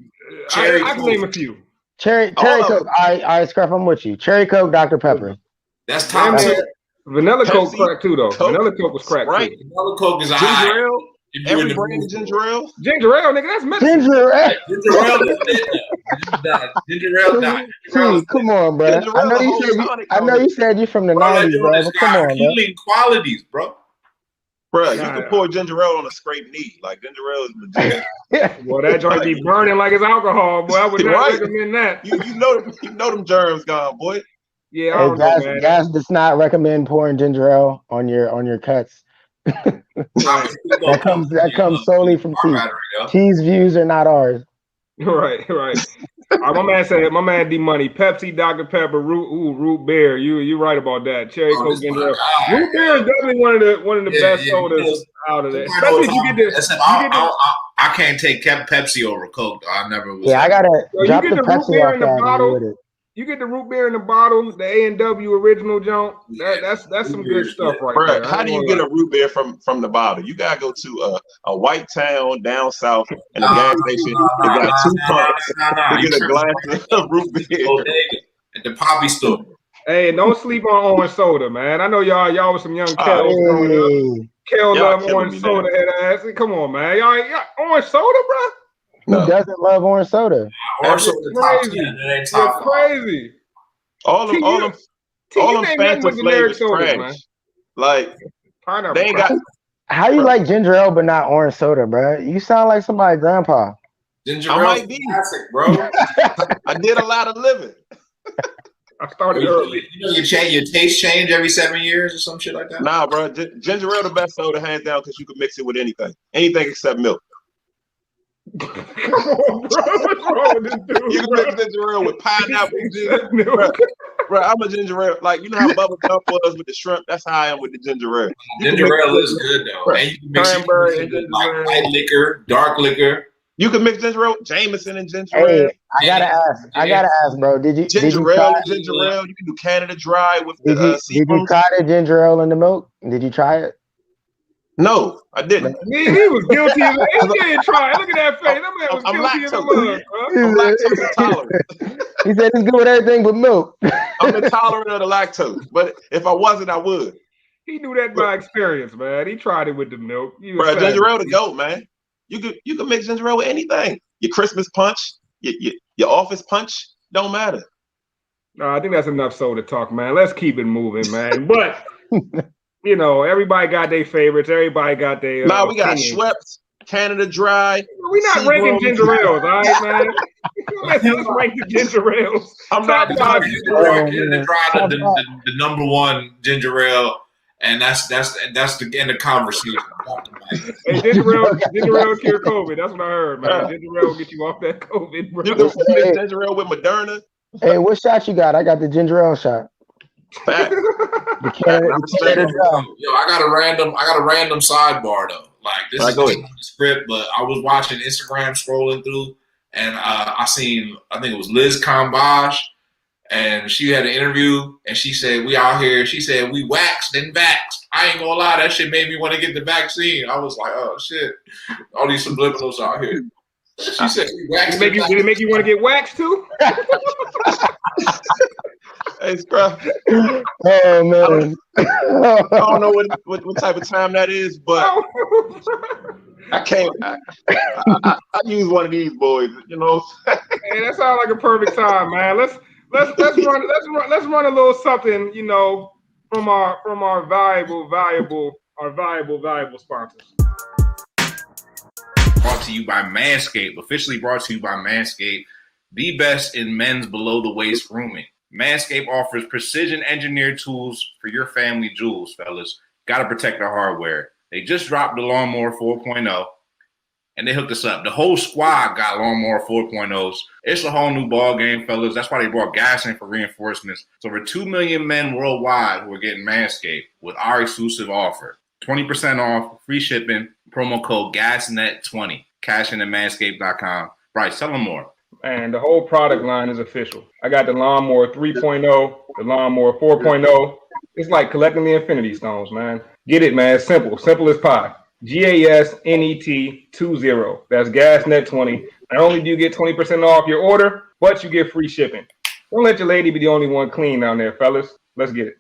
I can name a few. Cherry Coke. I Scruff, I'm with you. Cherry Coke, Dr. Pepper. That's top 2. Vanilla Coke crack too, though. Vanilla Coke was crack right. too. Vanilla Coke is ginger ale. Every brand of ginger ale. Ginger ale, nigga, that's medicine. Ginger ale. Ginger ale. Come on, bro. I know you said you're from the 90s, bro. But come on, healing qualities, bro. Bro, you can pour ginger ale on a scraped knee. Like ginger ale is legit. Well, that joint be burning like it's alcohol, boy. I would not recommend that. You know them germs gone, boy. Yeah, I don't know, man. Gas does not recommend pouring ginger ale on your cuts. that comes solely from Tees. Tees views are not ours. Right. My man D Money, Pepsi, Dr. Pepper, root beer. You right about that. Cherry Coke, ginger ale. Root beer is definitely one of the best sodas out of there. Especially if you get this. I can't take Pepsi over Coke. I never was. Yeah, I gotta drop the root Pepsi beer off in the that bottle. with it. You get the root beer in the bottle, the A&W original junk. That's some good stuff right there. How do you get a root beer from the bottle? You gotta go to a white town down south and a gas station. They got 2 pumps to get a glass of root beer. At the Poppy store. Hey, don't sleep on orange soda, man. I know y'all was some young Kels growing up. Kel love orange soda head ass. Come on, man. Y'all orange soda, bro? Who doesn't love orange soda? Orange soda top 10. It ain't top 5. Crazy. All them Fanta flavors trash. Man. Like pineapple. They ain't got. How you like ginger ale but not orange soda, bro? You sound like somebody's grandpa. Ginger ale might be classic, bro. I did a lot of living. I started early. You know, your taste change every 7 years or some shit like that. Nah, bro. Ginger ale the best soda hands down because you can mix it with anything except milk. Come on, bro. What's wrong with this dude? You can mix ginger ale with pineapple juice. Bro, I'm a ginger ale. Like, you know how bubble gum was with the shrimp? That's how I am with the ginger ale. Ginger ale is good, though. Bro. And you can mix it with like light liquor, dark liquor. You can mix ginger ale, Jameson and ginger ale. I gotta ask, bro. Did you ginger ale? You can do Canada Dry with did you try the ginger ale in the milk? Did you try it? No, I didn't. He was guilty. He didn't try. Look at that face. That man was guilty as a mug, bro. I'm lactose intolerant. He said he's good with everything but milk. I'm intolerant of the lactose, but if I wasn't, I would. He knew that by experience, man. He tried it with the milk. Bro, ginger ale to go, man. You can mix ginger ale with anything. Your Christmas punch, your office punch, don't matter. No, I think that's enough soda talk, man. Let's keep it moving, man. But you know, everybody got their favorites. Everybody got their. We got Schweppes, Canada Dry. We're not ranking ginger ales, all right, man. Let's rank the ginger ales. I'm not Canada Dry, the number 1 ginger ale. And that's the end of conversation. Hey, ginger ale cure COVID. That's what I heard, man. Ginger ale will get you off that COVID, bro. You can mix ginger ale with Moderna. Hey, what shot you got? I got the ginger ale shot. Yo, I got a random sidebar though. Like this is the script, but I was watching Instagram scrolling through, and I think it was Liz Cambage. And she had an interview, and she said, "We out here." She said, "We waxed and vaxxed." I ain't gonna lie, that shit made me want to get the vaccine. I was like, oh shit, all these subliminals out here. She said, did it make you want to get waxed too? Hey, bro. Oh man, I don't know what type of time that is, but I can't. I use one of these boys, you know. Hey, that sounds like a perfect time, man. Let's run a little something, you know, from our valuable sponsors. Brought to you by Manscaped. Officially brought to you by Manscaped, the best in men's below the waist grooming. Manscaped offers precision engineered tools for your family jewels, fellas. Got to protect the hardware. They just dropped the Lawnmower 4.0, and they hooked us up. The whole squad got Lawnmower 4.0s. It's a whole new ball game, fellas. That's why they brought gas in for reinforcements. So over 2 million men worldwide who are getting Manscaped with our exclusive offer. 20% off, free shipping, promo code GASNET20. Cash in at manscaped.com. Bryce, tell them more. And the whole product line is official. I got the Lawnmower 3.0, the Lawnmower 4.0. It's like collecting the Infinity Stones, man. Get it, man. Simple as pie. GASNET 20. That's GasNet20. Not only do you get 20% off your order, but you get free shipping. Don't let your lady be the only one clean down there, fellas. Let's get it.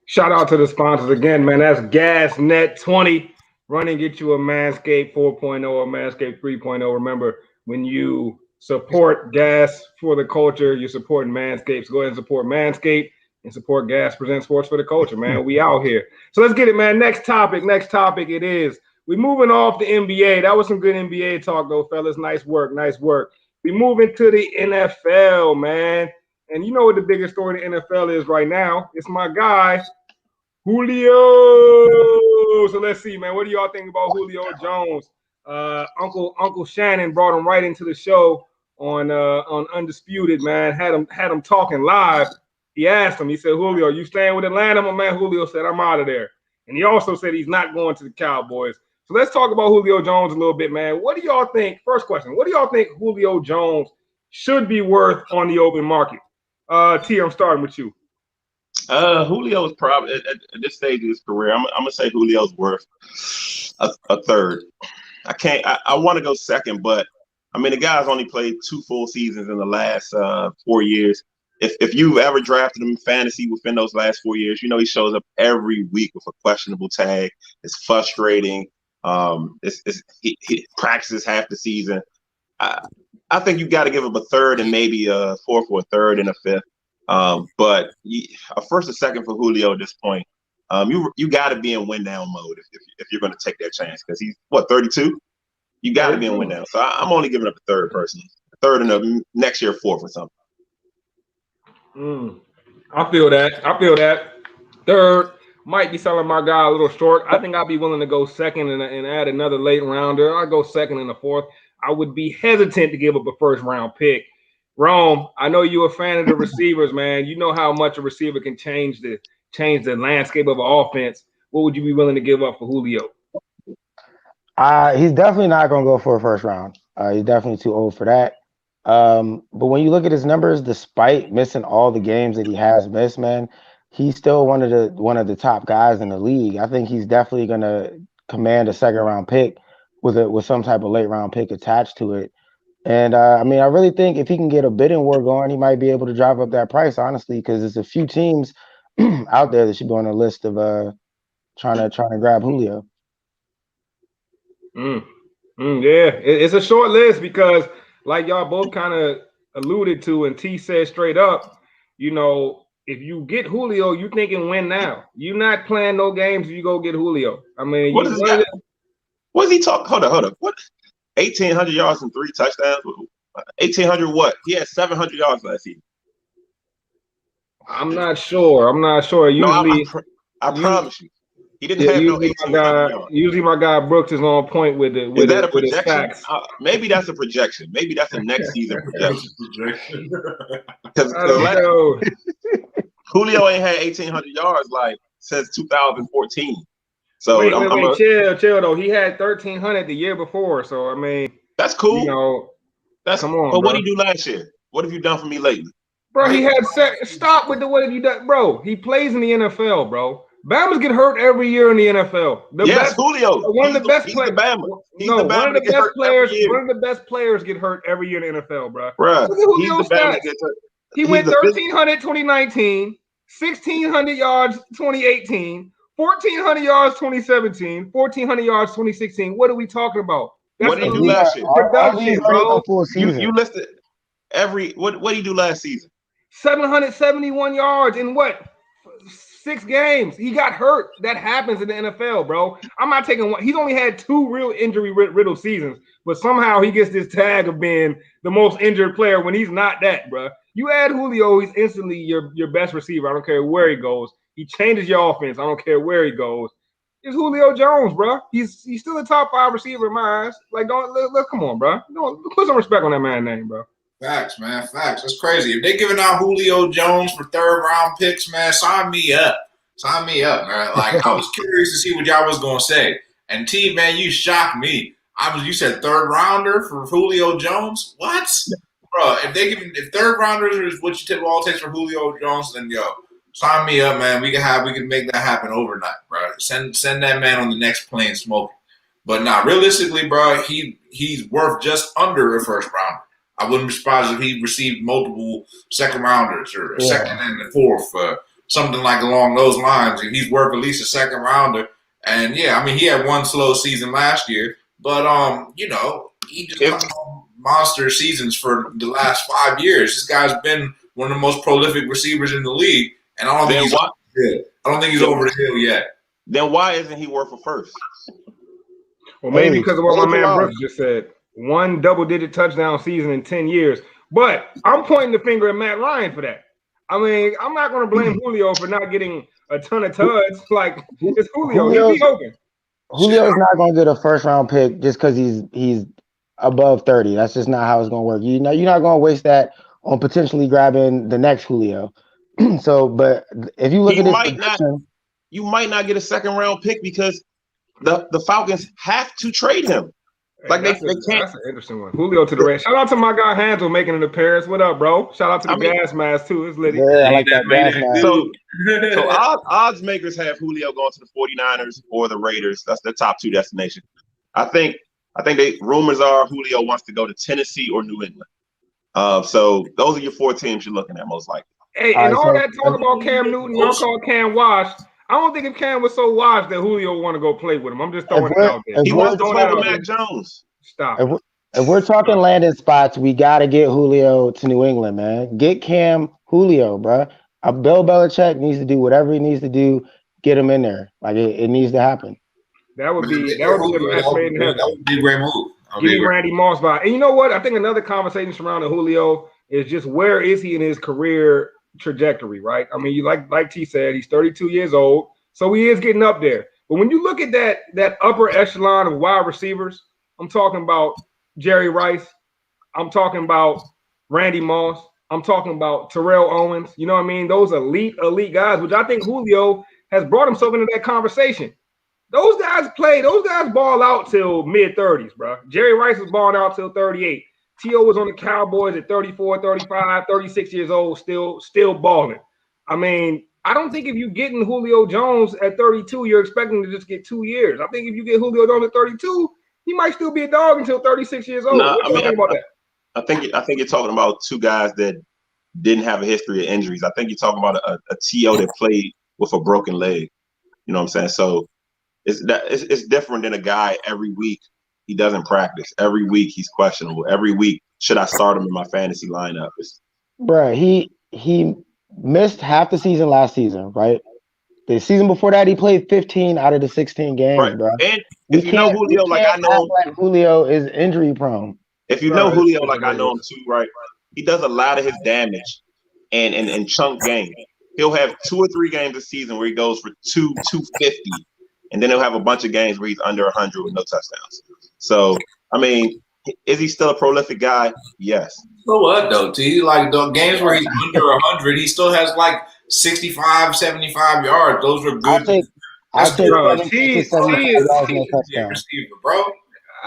Shout out to the sponsors again, man. That's GasNet20. Run and get you a Manscaped 4.0 or Manscaped 3.0. Remember, when you support Gas for the culture, you're supporting Manscaped. So go ahead and support Manscaped and support Gas Presents Sports for the Culture, man. We out here. So let's get it, man. Next topic it is. We moving off the NBA. That was some good NBA talk, though, fellas. Nice work. We moving to the NFL, man. And you know what the biggest story in the NFL is right now? It's my guy, Julio. So let's see, man. What do y'all think about Julio Jones? Uncle Shannon brought him right into the show on Undisputed, man. Had him talking live. He asked him, he said, Julio, you staying with Atlanta? My man Julio said, I'm out of there. And he also said he's not going to the Cowboys. So let's talk about Julio Jones a little bit, man. What do y'all think? First question, what do y'all think Julio Jones should be worth on the open market? T, I'm starting with you. Julio is probably at this stage of his career. I'm gonna say Julio's worth a third. I want to go second, but I mean the guy's only played 2 full seasons in the last 4 years. If you've ever drafted him in fantasy within those last 4 years, you know he shows up every week with a questionable tag. It's frustrating. He practices half the season. I think you got to give him a third and maybe a fourth or a third and a fifth. But a first or second for Julio at this point. You got to be in win down mode if you're going to take that chance because he's 32. You got to be in win down. So I'm only giving up a third personally, a third and a next year fourth or something. I feel that. Third might be selling my guy a little short. I think I'd be willing to go second and add another late rounder. I'll go second and a fourth. I would be hesitant to give up a first round pick. Rome, I know you're a fan of the receivers, man. You know how much a receiver can change the landscape of an offense. What would you be willing to give up for Julio? He's definitely not going to go for a first round. He's definitely too old for that. But when you look at his numbers, despite missing all the games that he has missed, man, he's still one of the top guys in the league. I think he's definitely going to command a second round pick with some type of late round pick attached to it. And I mean, I really think if he can get a bidding war going, he might be able to drive up that price, honestly, because there's a few teams out there that should be on a list of trying to grab Julio. Yeah, it's a short list because, like y'all both kind of alluded to, and T said straight up, you know, if you get Julio, you thinking win now. You're not playing no games if you go get Julio. I mean, what is he talking? Hold on. What? 1,800 yards and 3 touchdowns. 1,800 what? He had 700 yards last season. I'm not sure. Usually, I promise you, he didn't have no 1,800 yards. Usually, my guy Brooks is on point with it. Is that a projection? Maybe that's a projection. Maybe that's a next season projection. Because Julio ain't had 1,800 yards like since 2014. So wait, chill though. He had 1,300 the year before. So I mean, that's cool. You know, come on. But what did he do last year? What have you done for me lately? Bro, he had stop with the what have you done, bro? He plays in the NFL, bro. Bamas get hurt every year in the NFL. Julio. One of the best players. One of the best players get hurt every year in the NFL, bro. Bruh, look at Julio's stats. He went 1,300 2019, 1,600 yards 2018, 1,400 yards 2017, 1,400 yards 2016. What are we talking about? That's what did he do last year? Production, bro. You listed what did he do last season? 771 yards in what? 6 games. He got hurt. That happens in the NFL, bro. I'm not taking one. He's only had 2 real injury riddled seasons, but somehow he gets this tag of being the most injured player when he's not that, bro. You add Julio, he's instantly your best receiver. I don't care where he goes. He changes your offense. I don't care where he goes. It's Julio Jones, bro. He's still a top 5 receiver in my eyes. Like, come on, bro. Put some respect on that man's name, bro. Facts, man. Facts. That's crazy. If they giving out Julio Jones for 3rd round picks, man, sign me up. Sign me up, man. Like, I was curious to see what y'all was gonna say. And T, man, you shocked me. You said 3rd rounder for Julio Jones? What? Bro, if 3rd rounders is what you all takes for Julio Jones, then sign me up, man. We can make that happen overnight, bro. Send that man on the next plane smoking. But realistically, bro, he's worth just under a 1st rounder. I wouldn't be surprised if he received multiple 2nd rounders or a 2nd and a 4th, something like along those lines. And he's worth at least a 2nd rounder. And he had one slow season last year, but he just comes on monster seasons for the last 5 years. This guy's been one of the most prolific receivers in the league, and I don't think he's over the hill yet. Then why isn't he worth a 1st? Well, maybe because of what my man Brooks just said. 1 double-digit touchdown season in 10 years. But I'm pointing the finger at Matt Ryan for that. I mean, I'm not going to blame Julio for not getting a ton of tuds. Like, it's Julio. He'll be open. Julio's not going to get a 1st round pick just because he's above 30. That's just not how it's going to work. You're not going to waste that on potentially grabbing the next Julio. But if you look at this, you might not get a 2nd round pick because the Falcons have to trade him. Like they can't. That's an interesting one. Julio to the Reds. Shout out to my guy Hansel making an appearance. What up, bro? Shout out to the gas mask too. It's lit. Yeah, I like that gas mask. So odds makers have Julio going to the 49ers or the Raiders. That's the top 2 destinations. I think rumors are Julio wants to go to Tennessee or New England. So those are your 4 teams you're looking at most likely. Hey, and all that talk about Cam Newton, y'all call Cam washed. I don't think if Cam was so washed that Julio want to go play with him. I'm just throwing it out there. He wants to play with Mac Jones. Stop. If we're talking landing spots, we got to get Julio to New England, man. Get Cam Julio, bro. Bill Belichick needs to do whatever he needs to do. Get him in there. Like, it needs to happen. That would be a match made in heaven. That would be a great move. Give me Randy Moss by. And you know what? I think another conversation surrounding Julio is just where is he in his career trajectory, right? I mean, like T said, he's 32 years old, so he is getting up there. But when you look at that upper echelon of wide receivers, I'm talking about Jerry Rice, I'm talking about Randy Moss, I'm talking about Terrell Owens. You know what I mean? Those elite guys, which I think Julio has brought himself into that conversation. Those guys ball out till mid-30s, bro. Jerry Rice was balling out till 38. T.O. was on the Cowboys at 34, 35, 36 years old, still balling. I mean, I don't think if you're getting Julio Jones at 32, you're expecting to just get 2 years. I think if you get Julio Jones at 32, he might still be a dog until 36 years old. What do you think about that? I think you're talking about 2 guys that didn't have a history of injuries. I think you're talking about a T.O. that played with a broken leg. You know what I'm saying? So it's different than a guy every week. He doesn't practice. Every week he's questionable. Every week, should I start him in my fantasy lineup? Bro, he missed half the season last season, right? The season before that, he played 15 out of the 16 games, right, bro. And if you know Julio like I know him, Julio is injury prone. If you know Julio like I know him too, right? He does a lot of his damage and chunk games. He'll have 2 or 3 games a season where he goes for 250, and then he'll have a bunch of games where he's under 100 with no touchdowns. So, I mean, is he still a prolific guy? Yes. So what, though, T? Like, the games where he's under 100, he still has, like, 65, 75 yards. Those are good. I'll take T is a receiver, bro.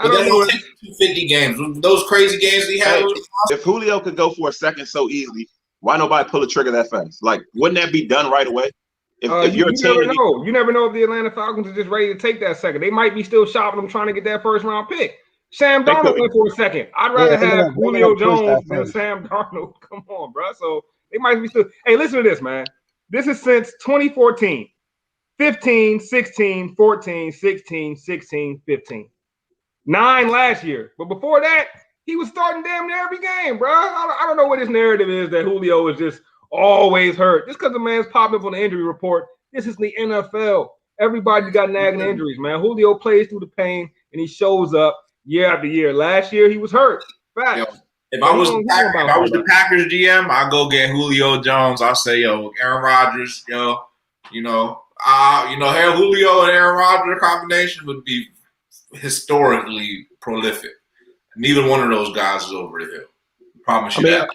But then he'll take 250 games. Those crazy games he had. If Julio could go for a second so easily, Why nobody pull the trigger that fast? Like, wouldn't that be done right away? If you're a team, never know. You never know if the Atlanta Falcons are just ready to take that second. They might be still shopping them, trying to get that first round pick. Sam Darnold went for a second. I'd rather have Julio Jones than Sam Darnold. Come on, bro. So they might be still. Hey, listen to this, man. This is since 2014. 15, 16, 14, 16, 16, 15. 9 last year. But before that, he was starting damn near every game, bro. I don't know what his narrative is that Julio is just always hurt. Just because the man's popping up on the injury report, this is the NFL. Everybody got nagging injuries, man. Julio plays through the pain, and he shows up year after year. Last year, he was hurt. Facts. Yo, if I was the Packers GM, I'd go get Julio Jones. I'll say, yo, Aaron Rodgers, yo, Julio and Aaron Rodgers combination would be historically prolific. Neither one of those guys is over the hill. Promise you that.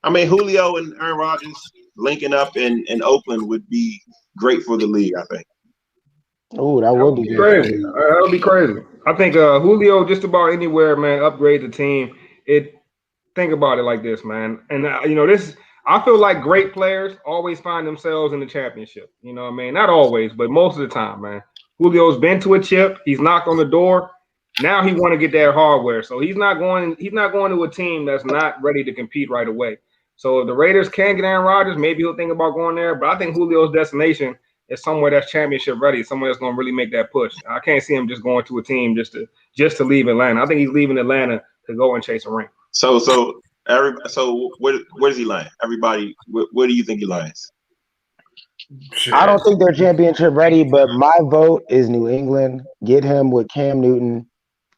I mean, Julio and Aaron Rodgers linking up in Oakland would be great for the league, I think. Oh, that would be crazy. That would be crazy. I think Julio, just about anywhere, man, upgrade the team. Think about it like this, man. And, I feel like great players always find themselves in the championship. You know what I mean? Not always, but most of the time, man. Julio's been to a chip. He's knocked on the door. Now he want to get that hardware. So he's not going to a team that's not ready to compete right away. So if the Raiders can get Aaron Rodgers, maybe he'll think about going there. But I think Julio's destination is somewhere that's championship ready, somewhere that's going to really make that push. I can't see him just going to a team just to leave Atlanta. I think he's leaving Atlanta to go and chase a ring. So where does he land? Everybody, where do you think he lands? I don't think they're championship ready, but my vote is New England. Get him with Cam Newton.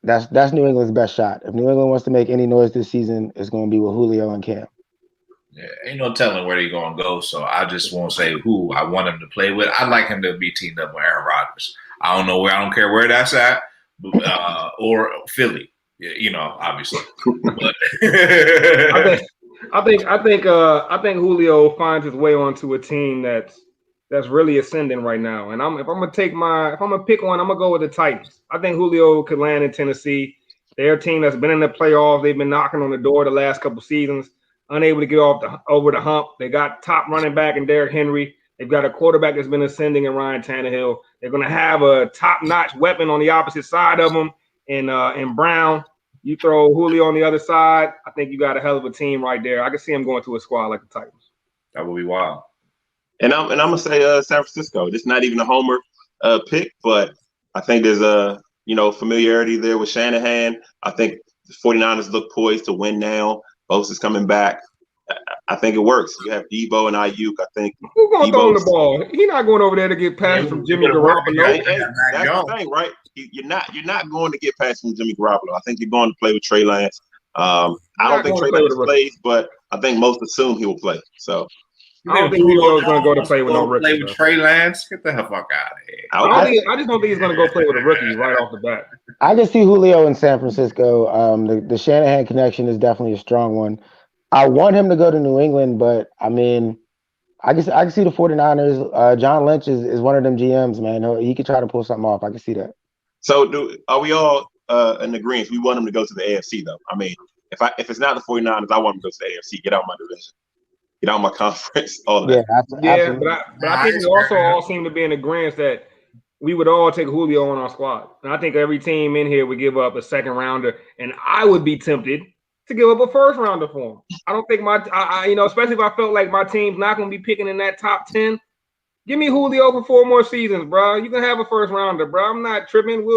That's New England's best shot. If New England wants to make any noise this season, it's going to be with Julio and Cam. Yeah, ain't no telling where he's going to go, so I just won't say who I want him to play with. I'd like him to be teamed up with Aaron Rodgers. I don't care where that's at, or Philly. Obviously. But I think Julio finds his way onto a team that's really ascending right now. And if I'm gonna pick one, I'm gonna go with the Titans. I think Julio could land in Tennessee. They're a team that's been in the playoffs. They've been knocking on the door the last couple seasons, unable to get over the hump. They got top running back in Derrick Henry. They've got a quarterback that's been ascending in Ryan Tannehill. They're gonna have a top-notch weapon on the opposite side of them in Brown. You throw Julio on the other side, I think you got a hell of a team right there. I can see him going to a squad like the Titans. That would be wild. And I'm gonna say San Francisco. This is not even a homer pick, but I think there's a familiarity there with Shanahan. I think the 49ers look poised to win now. Bosa is coming back. I think it works. You have Deebo and Ayuk. I think who's gonna throw the ball? He's not going over there to get passes from Jimmy Garoppolo. That's the thing, right? You're not going to get passes from Jimmy Garoppolo. I think you're going to play with Trey Lance. I don't think Trey Lance plays, but I think most assume he will play. So I don't think Julio is going to go to play with no rookie. Play with Trey Lance? Get the hell fuck out of here. I just don't think he's going to go play with a rookie right off the bat. I can see Julio in San Francisco. The Shanahan connection is definitely a strong one. I want him to go to New England, but I mean, I can see the 49ers. John Lynch is one of them GMs, man. He could try to pull something off. I can see that. So are we all in agreement? We want him to go to the AFC, though. I mean, if it's not the 49ers, I want him to go to the AFC. Get out my division. Get out my conference. All of that. Yeah, but I think we also all seem to be in agreement that we would all take Julio on our squad. And I think every team in here would give up a second rounder, and I would be tempted to give up a first rounder for him. I don't think especially if I felt like my team's not going to be picking in that top 10. Give me Julio for 4 more seasons, bro. You can have a first rounder, bro. I'm not tripping.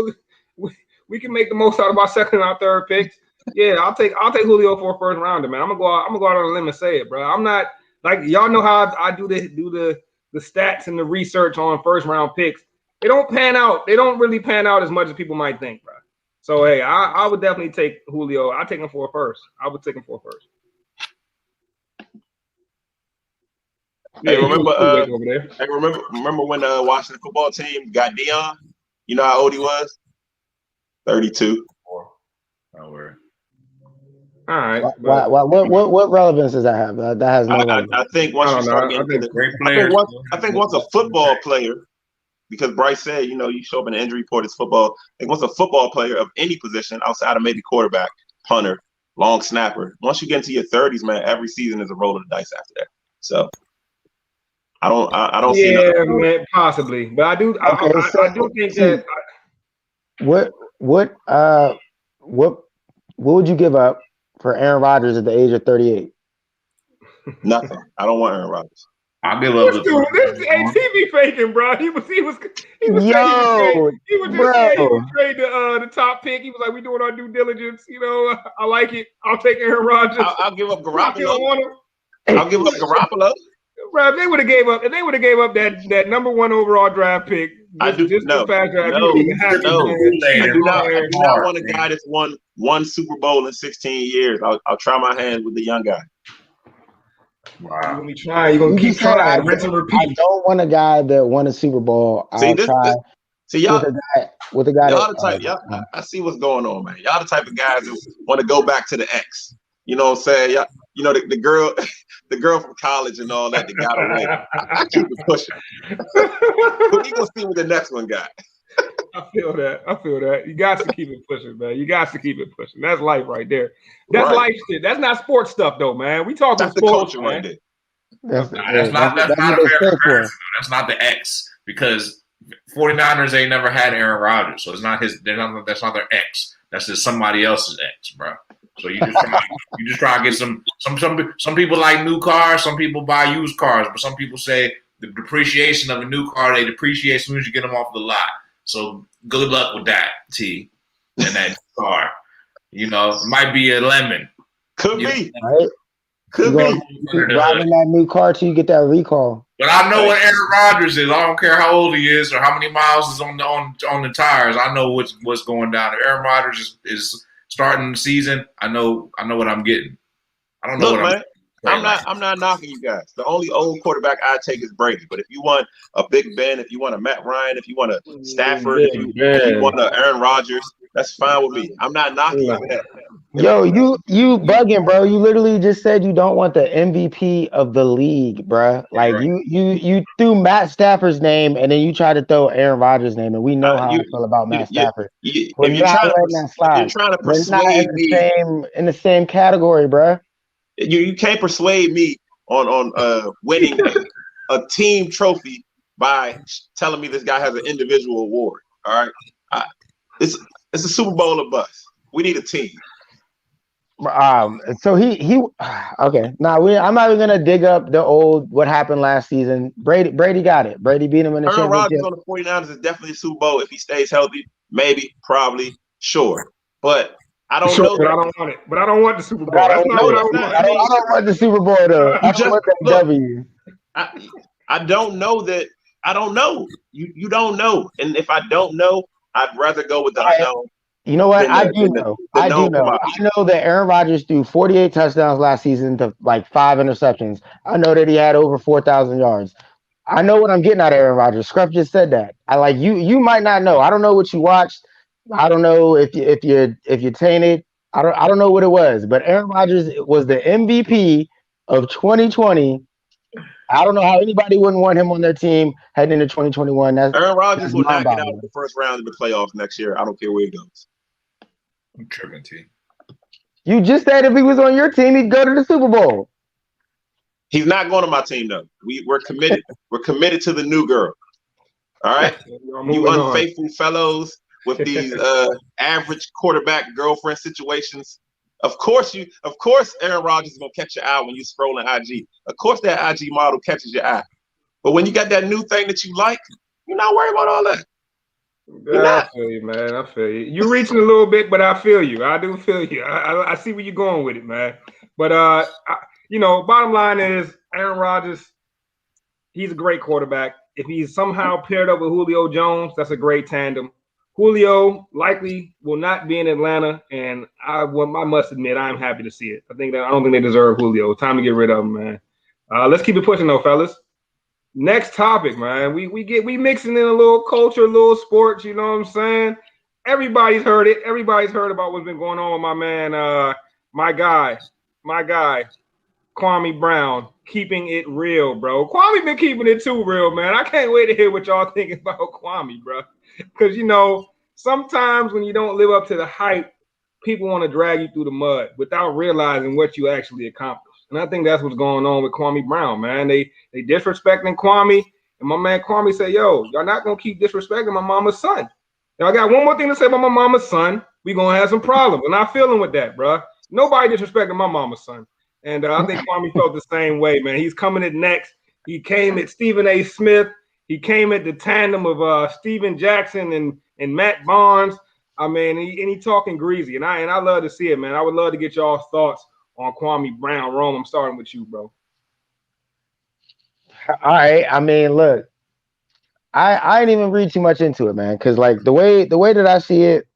We can make the most out of our second and our third picks. Yeah, I'll take Julio for a first rounder, man. I'm gonna go out on a limb and say it, bro. I'm not like y'all know how I do the stats and the research on first round picks. They don't pan out. They don't really pan out as much as people might think, bro. So hey, I would definitely take Julio. I'd take him for a first. I would take him for a first. Hey, remember when Washington football team got Deion? You know how old he was? 32. Don't worry. All right. What relevance does that have? That has no relevance. I think once you start getting I think once a football player, because Bryce said, you show up in the injury report as football. I think once a football player of any position outside of maybe quarterback, punter, long snapper. Once you get into your 30s, man, every season is a roll of the dice after that. So I don't see nothing. Yeah, man, possibly, but I do think that. What would you give up for Aaron Rodgers at the age of 38? Nothing. I don't want Aaron Rodgers. I'll give up this TV faking, bro. He was saying he would trade the top pick. He was like, we doing our due diligence. You know, I like it. I'll take Aaron Rodgers. I'll give up Garoppolo. I'll give up Garoppolo. Bro, if they would have gave up that number 1 overall draft pick. I do not want a guy that's won 1 Super Bowl in 16 years. I'll try my hand with the young guy. Wow. You're gonna be trying. You're gonna keep trying. Rinse and repeat. I don't want a guy that won a Super Bowl. Y'all with a guy. Y'all the type. I see what's going on, man. Y'all the type of guys who want to go back to the X. You know what I'm saying? Y'all, you know the girl from college and all that got away. I keep it pushing. But we gonna see what the next one got. I feel that. You got to keep it pushing, man. You got to keep it pushing. That's life right there. That's life shit. That's not sports stuff, though, man. We talking sports, the right there. That's not a fair comparison. That's not the X, because 49ers ain't never had Aaron Rodgers, so it's not his. That's not their X. That's just somebody else's X, bro. So you just try to get some people like new cars. Some people buy used cars, but some people say the depreciation of a new car, they depreciate as soon as you get them off the lot. So good luck with that, T, and that car. You know, it might be a lemon. Could be. Right? Could be. Driving that new car till you get that recall. But I know what Aaron Rodgers is. I don't care how old he is or how many miles is on the tires. I know what's going down. If Aaron Rodgers is starting the season, I know what I'm getting. I don't know I'm not knocking you guys. The only old quarterback I take is Brady. But if you want a Big Ben, if you want a Matt Ryan, if you want a Stafford, if you want a Aaron Rodgers, that's fine with me. I'm not knocking you for that. Yo, you bugging, bro. You literally just said you don't want the MVP of the league, bro. Like you threw Matt Stafford's name and then you tried to throw Aaron Rodgers' name, and we know how I feel about Matt Stafford. If you're trying to persuade me in the same category, bro. You can't persuade me on winning a team trophy by telling me this guy has an individual award. All right, it's a Super Bowl or bust. We need a team. So he okay. Now I'm not even gonna dig up the old what happened last season. Brady got it. Brady beat him in the championship. Rodgers on the 49ers is definitely a Super Bowl if he stays healthy. Maybe, probably, sure, but. I don't know. But I don't want it. But I don't want the Super Bowl. That's not what I want. I don't want the Super Bowl though. I just want the W. I don't know that. I don't know. You don't know. And if I don't know, I'd rather go with the unknown. You know what? I do know. I know that Aaron Rodgers threw 48 touchdowns last season to like 5 interceptions. I know that he had over 4,000 yards. I know what I'm getting out of Aaron Rodgers. Scruff just said that. I like you. You might not know. I don't know what you watched. I don't know if you're tainted. I don't know what it was, but Aaron Rodgers was the MVP of 2020. I don't know how anybody wouldn't want him on their team heading into 2021. Aaron Rodgers will not get out of the first round of the playoffs next year. I don't care where he goes. I'm tripping, T. You just said if he was on your team, he'd go to the Super Bowl. He's not going to my team though. We're committed. We're committed to the new girl. All right, you unfaithful fellows with these average quarterback girlfriend situations. Of course, Aaron Rodgers is gonna catch your eye when you scrolling IG. Of course, that IG model catches your eye. But when you got that new thing that you like, you're not worried about all that. I feel you, man. I feel you. You're reaching a little bit, but I feel you. I do feel you. I see where you're going with it, man. But bottom line is Aaron Rodgers. He's a great quarterback. If he's somehow paired up with Julio Jones, that's a great tandem. Julio likely will not be in Atlanta, and I must admit I'm happy to see it. I don't think they deserve Julio. Time to get rid of him, man. Let's keep it pushing though, fellas. Next topic, man. We mixing in a little culture, a little sports. You know what I'm saying? Everybody's heard it. Everybody's heard about what's been going on with my man, my guy, Kwame Brown, keeping it real, bro. Kwame been keeping it too real, man. I can't wait to hear what y'all think about Kwame, bro. Because, sometimes when you don't live up to the hype, people want to drag you through the mud without realizing what you actually accomplished. And I think that's what's going on with Kwame Brown, man. They disrespecting Kwame. And my man Kwame said, yo, y'all not going to keep disrespecting my mama's son. Now, I got one more thing to say about my mama's son. We're going to have some problems. I'm not feeling with that, bro. Nobody disrespecting my mama's son. And I think Kwame felt the same way, man. He's coming at next. He came at Stephen A. Smith. He came at the tandem of Steven Jackson and Matt Barnes. I mean, he talking greasy. And I love to see it, man. I would love to get y'all's thoughts on Kwame Brown. Rome, I'm starting with you, bro. All right. I mean, look, I didn't even read too much into it, man, because like the way that I see it,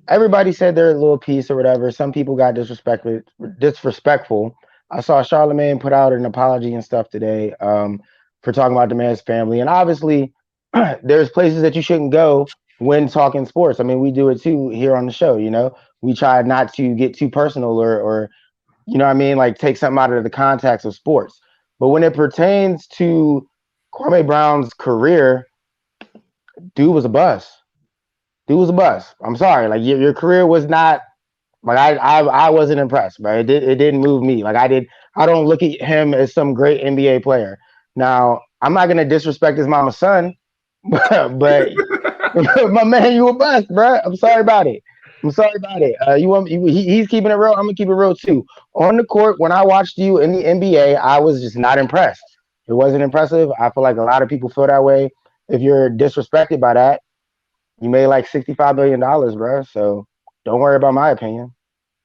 everybody said their little piece or whatever. Some people got disrespectful. I saw Charlemagne put out an apology and stuff today for talking about the man's family, and obviously there's places that you shouldn't go when talking sports. I mean, we do it too here on the show. You know, we try not to get too personal or you know what I mean, like take something out of the context of sports. But when it pertains to Kwame Brown's career, dude was a bust. I'm sorry. Like your career was not like I wasn't impressed, bro. It didn't move me. Like I don't look at him as some great NBA player. Now, I'm not gonna disrespect his mama's son, but my man, you a bust, bro. I'm sorry about it. He's keeping it real. I'm gonna keep it real too. On the court, when I watched you in the NBA, I was just not impressed. It wasn't impressive. I feel like a lot of people feel that way. If you're disrespected by that, you made like $65 million, bro. So don't worry about my opinion.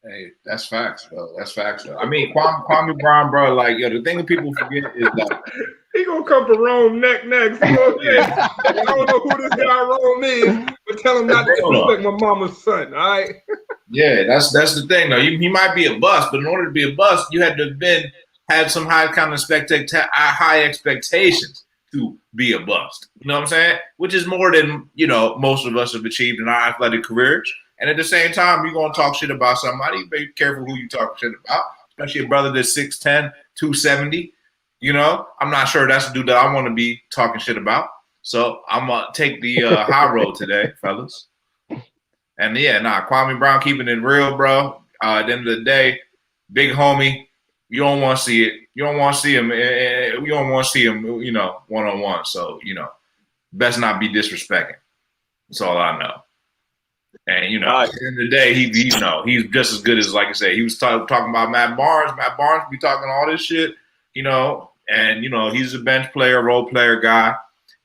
Hey, that's facts, bro. I mean, Kwame Brown, bro. Like, yo, the thing that people forget is that he gonna come for Rome next. You know what I don't know who this guy Rome is, but tell him not to disrespect my mama's son. All right. Yeah, that's the thing, though. He might be a bust, but in order to be a bust, you had to have had some high expectations to be a bust. You know what I'm saying? Which is more than, you know, most of us have achieved in our athletic careers. And at the same time, you're going to talk shit about somebody. Be careful who you talk shit about, especially a brother that's 6'10", 270. You know, I'm not sure that's the dude that I want to be talking shit about. So I'm going to take the high road today, fellas. And yeah, Kwame Brown keeping it real, bro. At the end of the day, big homie, you don't want to see it. You don't want to see him. You don't want to see him, you know, one-on-one. So, you know, best not be disrespecting. That's all I know. And, you know, at the end of the day, he's just as good as, like I said, he was talking about Matt Barnes. Matt Barnes be talking all this shit, you know, and, you know, he's a bench player, role player guy.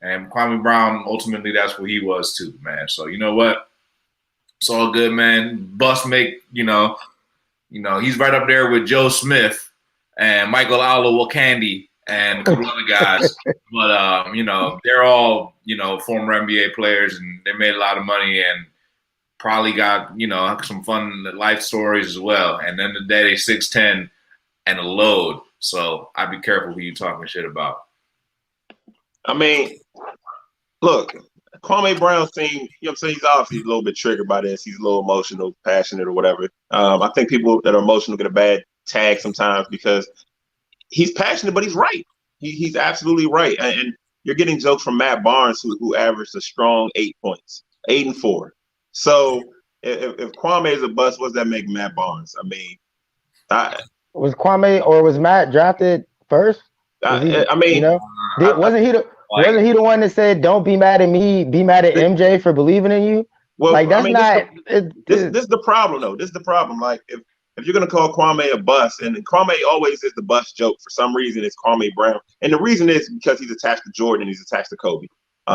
And Kwame Brown, ultimately, that's what he was too, man. So, you know what? It's all good, man. Bust make, you know, he's right up there with Joe Smith and Michael Olowokandi and a couple other guys. But, you know, they're all, you know, former NBA players, and they made a lot of money and probably got, you know, some fun life stories as well. And then the day they 6'10" and a load. So I'd be careful who you talking shit about. I mean, look, Kwame Brown seemed, you know what I'm saying, he's obviously a little bit triggered by this. He's a little emotional, passionate or whatever. I think people that are emotional get a bad tag sometimes because he's passionate, but he's right. He's absolutely right. And you're getting jokes from Matt Barnes, who averaged a strong 8 points, 8 and 4. So if Kwame is a bust, what does that make Matt Barnes? I mean, was Kwame or was Matt drafted first? I mean, you know, wasn't he the one that said, "Don't be mad at me, be mad at MJ for believing in you"? Well, like that's this is the problem, though. This is the problem. Like if you're gonna call Kwame a bust, and Kwame always is the bust joke for some reason, it's Kwame Brown, and the reason is because he's attached to Jordan and he's attached to Kobe.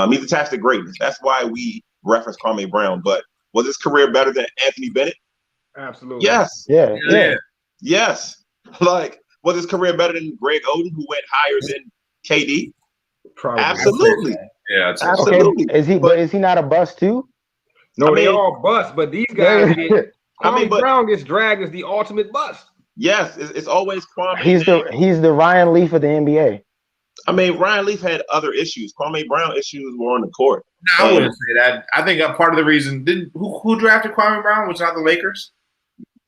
He's attached to greatness. That's why we reference Kwame Brown. But was his career better than Anthony Bennett? Absolutely. Yes. Yeah. Yes. Like, was his career better than Greg Oden, who went higher than KD? Probably. Absolutely. Yeah, absolutely. Okay. Is he not a bust too? No, they all bust, but these guys get Brown gets dragged as the ultimate bust. Yes, it's always Kwame. He's the Ryan Leaf of the NBA. I mean, Ryan Leaf had other issues. Kwame Brown issues were on the court. No, I wouldn't say that. I think part of the reason who drafted Kwame Brown was not the Lakers.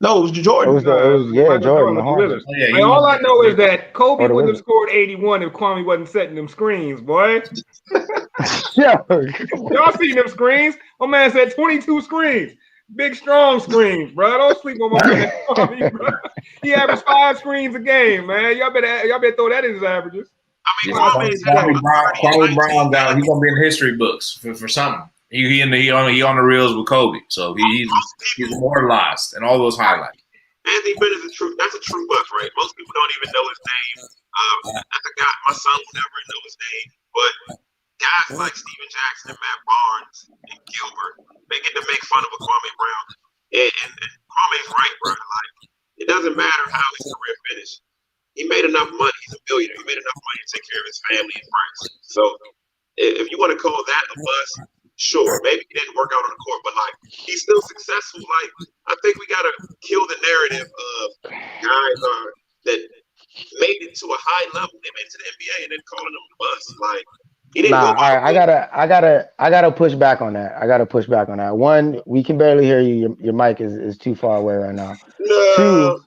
No, it was Jordan. Jordan. All I know is that Kobe wouldn't have scored 81 if Kwame wasn't setting them screens, boy. Y'all seen them screens? My man said 22 screens. Big strong screens, bro. Don't sleep on my man Kwame, bro. He averaged 5 screens a game, man. Y'all better throw that in his averages. I mean, Kwame Brown got he's gonna be in history books for something. He on the reels with Kobe, so he's immortalized and all those highlights. Anthony Bennett that's a true buck, right? Most people don't even know his name. That's a guy my son will never know his name, but guys like Steven Jackson and Matt Barnes and Gilbert, they get to make fun of a Kwame Brown. And Kwame's right, bro. Like, it doesn't matter how his career finished. He made enough money. He's a billionaire. He made enough money to take care of his family and friends. So if you want to call that a bust, sure, maybe he didn't work out on the court, but like he's still successful. Like I think we gotta kill the narrative of guys that made it to a high level, they made it to the NBA, and then calling them a bust. Like he didn't go. All right, I gotta push back on that. One, we can barely hear you. Your mic is too far away right now. No.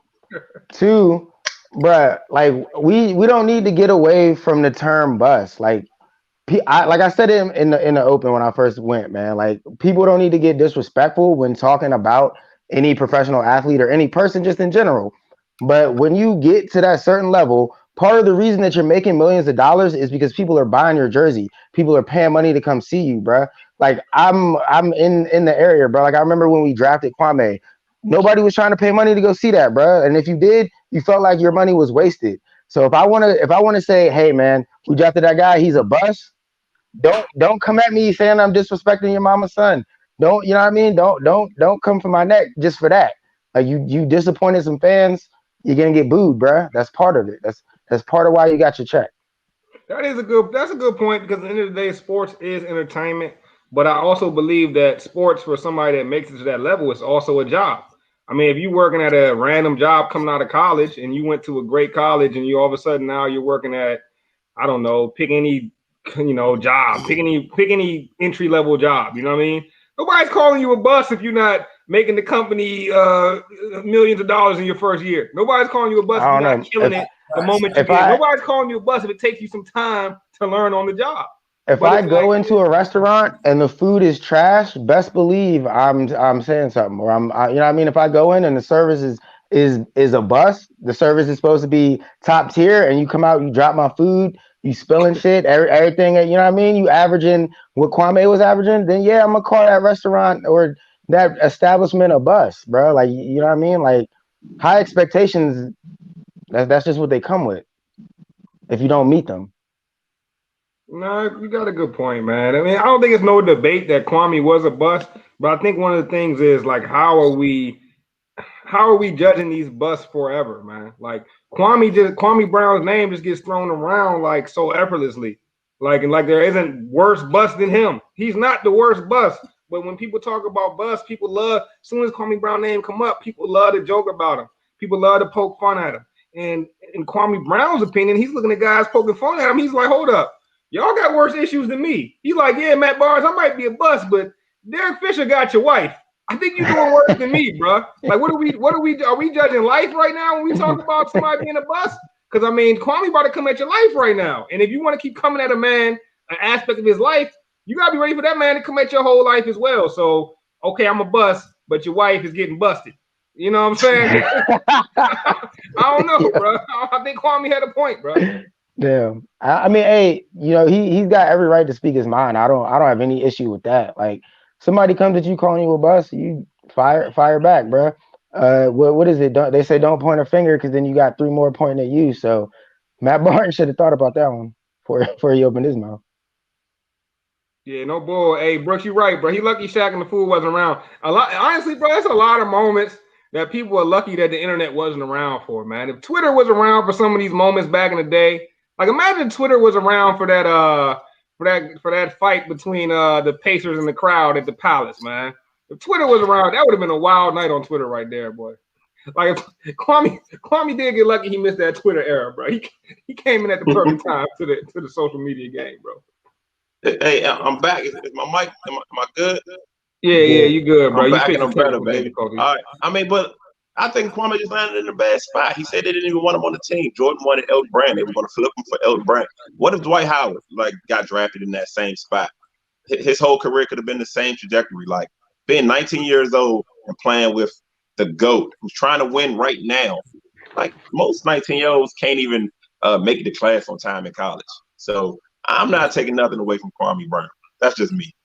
Two, bruh, like we don't need to get away from the term bust. Like I said it in the open when I first went, man. Like people don't need to get disrespectful when talking about any professional athlete or any person just in general. But when you get to that certain level, part of the reason that you're making millions of dollars is because people are buying your jersey. People are paying money to come see you, bruh. Like I'm in the area, bro. Like I remember when we drafted Kwame, nobody was trying to pay money to go see that, bruh. And if you did, you felt like your money was wasted. So if I wanna say, hey man, we drafted that guy, he's a bust. Don't come at me saying I'm disrespecting your mama's son. Don't, you know what I mean? Don't come for my neck just for that. Like you disappointed some fans, you're gonna get booed, bruh. That's part of it. That's part of why you got your check. That's a good point, because at the end of the day, sports is entertainment. But I also believe that sports, for somebody that makes it to that level, is also a job. I mean, if you're working at a random job coming out of college and you went to a great college and you all of a sudden now you're working at, I don't know, pick any job, pick any entry level job. You know what I mean? Nobody's calling you a bust if you're not making the company millions of dollars in your first year. Nobody's calling you a bust if you're not killing it the moment you get. Nobody's calling you a bust if it takes you some time to learn on the job. If I go into a restaurant and the food is trash, best believe I'm saying something, or you know what I mean? If I go in and the service is a bust, the service is supposed to be top tier, and you come out, you drop my food, you spilling shit, everything, you know what I mean? You averaging what Kwame was averaging, then yeah, I'm gonna call that restaurant or that establishment a bust, bro. Like, you know what I mean? Like high expectations, that's just what they come with if you don't meet them. No, you got a good point, man. I mean, I don't think it's no debate that Kwame was a bust, but I think one of the things is like, how are we judging these busts forever, man? Like Kwame Brown's name just gets thrown around like so effortlessly, like there isn't worse bust than him. He's not the worst bust, but when people talk about busts, people love. As soon as Kwame Brown name come up, people love to joke about him. People love to poke fun at him. And in Kwame Brown's opinion, he's looking at guys poking fun at him. He's like, hold up. Y'all got worse issues than me. He's like, yeah, Matt Barnes, I might be a bust, but Derek Fisher got your wife. I think you're doing worse than me, bro. Like, are we judging life right now when we talk about somebody being a bust? Because I mean, Kwame about to come at your life right now. And if you want to keep coming at a man, an aspect of his life, you gotta be ready for that man to come at your whole life as well. So, okay, I'm a bust, but your wife is getting busted. You know what I'm saying? I don't know, bro. I think Kwame had a point, bro. Damn. I mean, hey, you know, he's got every right to speak his mind. I don't have any issue with that. Like, somebody comes at you calling you a bust, you fire back, bro. What is it? They say don't point a finger because then you got 3 more pointing at you. So Matt Barton should have thought about that one before he opened his mouth. Yeah, no bull. Hey, Brooks, you right, bro. He lucky Shaq and the fool wasn't around. Honestly, bro, that's a lot of moments that people are lucky that the internet wasn't around for, man. If Twitter was around for some of these moments back in the day, like imagine Twitter was around for that fight between the Pacers and the crowd at the Palace, man. If Twitter was around, that would have been a wild night on Twitter right there, boy. Like if Kwame did get lucky, he missed that Twitter era, bro. He came in at the perfect time to the social media game, bro. Hey, I'm back. Is my mic? Am I good? Yeah, you good, bro. I'm you back and I'm better, baby. All right. I mean, but I think Kwame just landed in a bad spot. He said they didn't even want him on the team. Jordan wanted Elton Brand. They were going to flip him for Elton Brand. What if Dwight Howard got drafted in that same spot? His whole career could have been the same trajectory. Like being 19 years old and playing with the GOAT who's trying to win right now. Like most 19-year-olds can't even make it to class on time in college. So I'm not taking nothing away from Kwame Brown. That's just me.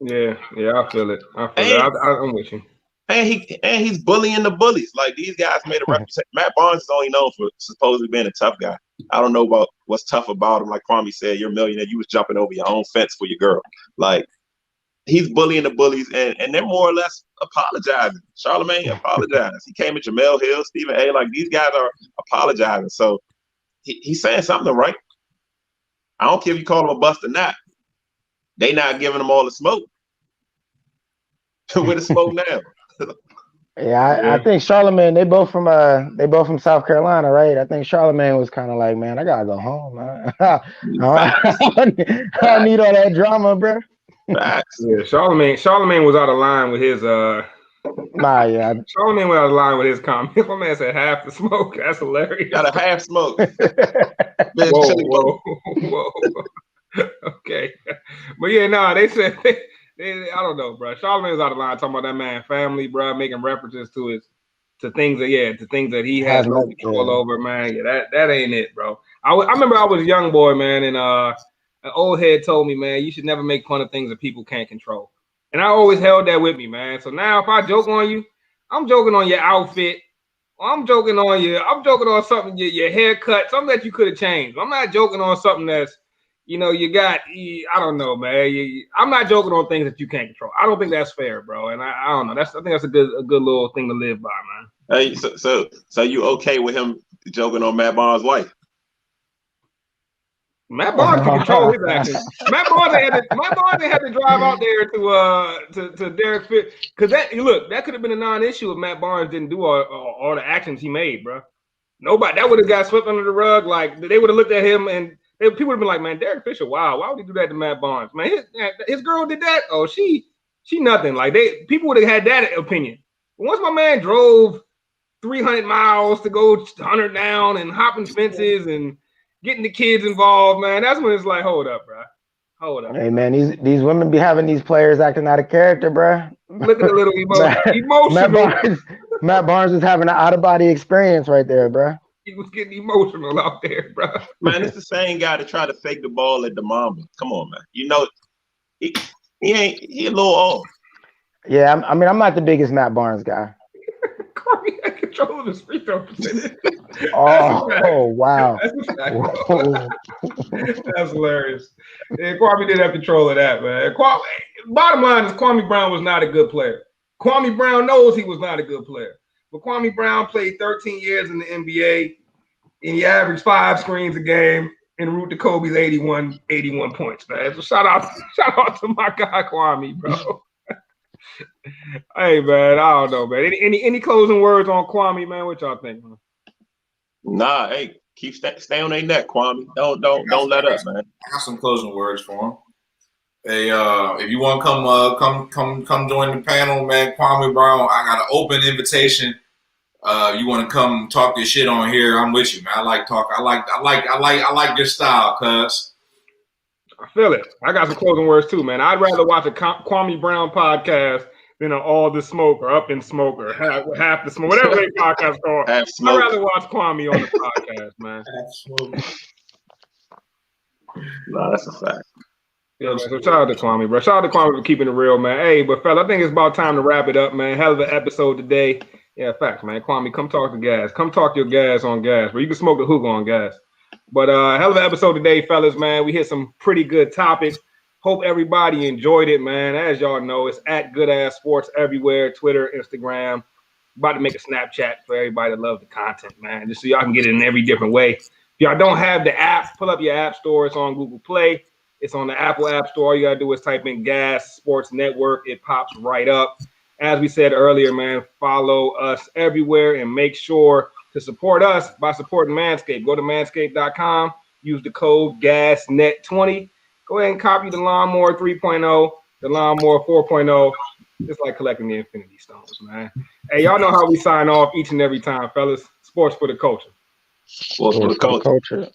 Yeah, I feel it. I'm with you. And he's bullying the bullies. Like these guys made a reputation. Matt Barnes is only known for supposedly being a tough guy. I don't know about what's tough about him. Like Kwame said, you're a millionaire. You was jumping over your own fence for your girl. Like he's bullying the bullies, and they're more or less apologizing. Charlamagne apologized. He came at Jamel Hill, Stephen A. Like these guys are apologizing. So he's saying something, right? I don't care if you call him a bust or not. They not giving him all the smoke. Where the smoke now? I think Charlamagne, they both from South Carolina, right? I think Charlamagne was kind of like, man, I gotta go home, man. I don't need all that drama, bro. Facts. Yeah, Charlamagne was out of line with his Charlamagne was out of line with his comment. My man said half the smoke. That's hilarious. Got a half smoke. Whoa. Okay. But yeah, they said I don't know, bro. Charlamagne was out of line talking about that man family, bro, making references to things that he has no control over, man. Yeah, that ain't it, bro. I remember I was a young boy, man, and an old head told me, man, you should never make fun of things that people can't control. And I always held that with me, man. So now if I joke on you, I'm joking on your outfit. I'm joking on something, your haircut, something that you could have changed. I'm not joking on something that's, you got, I don't know, man. I'm not joking on things that you can't control. I don't think that's fair, bro. And I don't know. I think that's a good little thing to live by, man. Hey, so you okay with him joking on Matt Barnes' wife? Matt Barnes can control his actions. Matt Barnes had to drive out there to Derek Fisher, because that could have been a non-issue if Matt Barnes didn't do all the actions he made, bro. Nobody that would have got swept under the rug. Like they would have looked at him and people would have been like, man, Derek Fisher, wow, why would he do that to Matt Barnes? Man, his girl did that. Oh, she nothing. Like people would have had that opinion. But once my man drove 300 miles to go 100 down and hopping fences and getting the kids involved, man, that's when it's like, hold up, bro. Hold up. Hey, man, these women be having these players acting out of character, bro. Look at the little emotional. Matt Barnes was having an out-of-body experience right there, bro. He was getting emotional out there, bro. Man, it's the same guy that tried to fake the ball at the Mamba. Come on, man. He a little old. Yeah, I mean, I'm not the biggest Matt Barnes guy. Kwame had control of his free throw percentage. Oh, wow. That's hilarious. Yeah, Kwame did have control of that, man. Bottom line is Kwame Brown was not a good player. Kwame Brown knows he was not a good player. But Kwame Brown played 13 years in the NBA, and he averaged 5 screens a game en route to Kobe's 81 points, man. So shout out to my guy Kwame, bro. Hey, man, I don't know, man. Any closing words on Kwame, man? What y'all think, man? Nah, hey, stay on their neck, Kwame. Don't let up, man. I got some closing words for him. Hey, if you want to come join the panel, man, Kwame Brown, I got an open invitation. You want to come talk your shit on here? I'm with you, man. I like talk. I like your style, cuz. I feel it. I got some closing words too, man. I'd rather watch a Kwame Brown podcast than All the Smoke or Up in Smoke or Half the Smoke, whatever they podcast called. I'd rather watch Kwame on the podcast, man. No, that's a fact. Yeah, man, so shout out to Kwame, bro. Shout out to Kwame for keeping it real, man. Hey, but fella, I think it's about time to wrap it up, man. Hell of an episode today. Yeah, facts, man. Kwame, come talk to gas. Come talk your gas on gas, bro. You can smoke the hookah on gas. But hell of an episode today, fellas, man. We hit some pretty good topics. Hope everybody enjoyed it, man. As y'all know, it's at Good Ass Sports everywhere, Twitter, Instagram. About to make a Snapchat for everybody that loves the content, man. Just so y'all can get it in every different way. If y'all don't have the app, pull up your app store. It's on Google Play. It's on the Apple App Store. All you got to do is type in Gas Sports Network. It pops right up. As we said earlier, man, follow us everywhere and make sure to support us by supporting Manscaped. Go to manscaped.com. Use the code GASNET20. Go ahead and copy the Lawnmower 3.0, the Lawnmower 4.0. It's like collecting the Infinity Stones, man. Hey, y'all know how we sign off each and every time, fellas. Sports for the culture. Sports for the culture.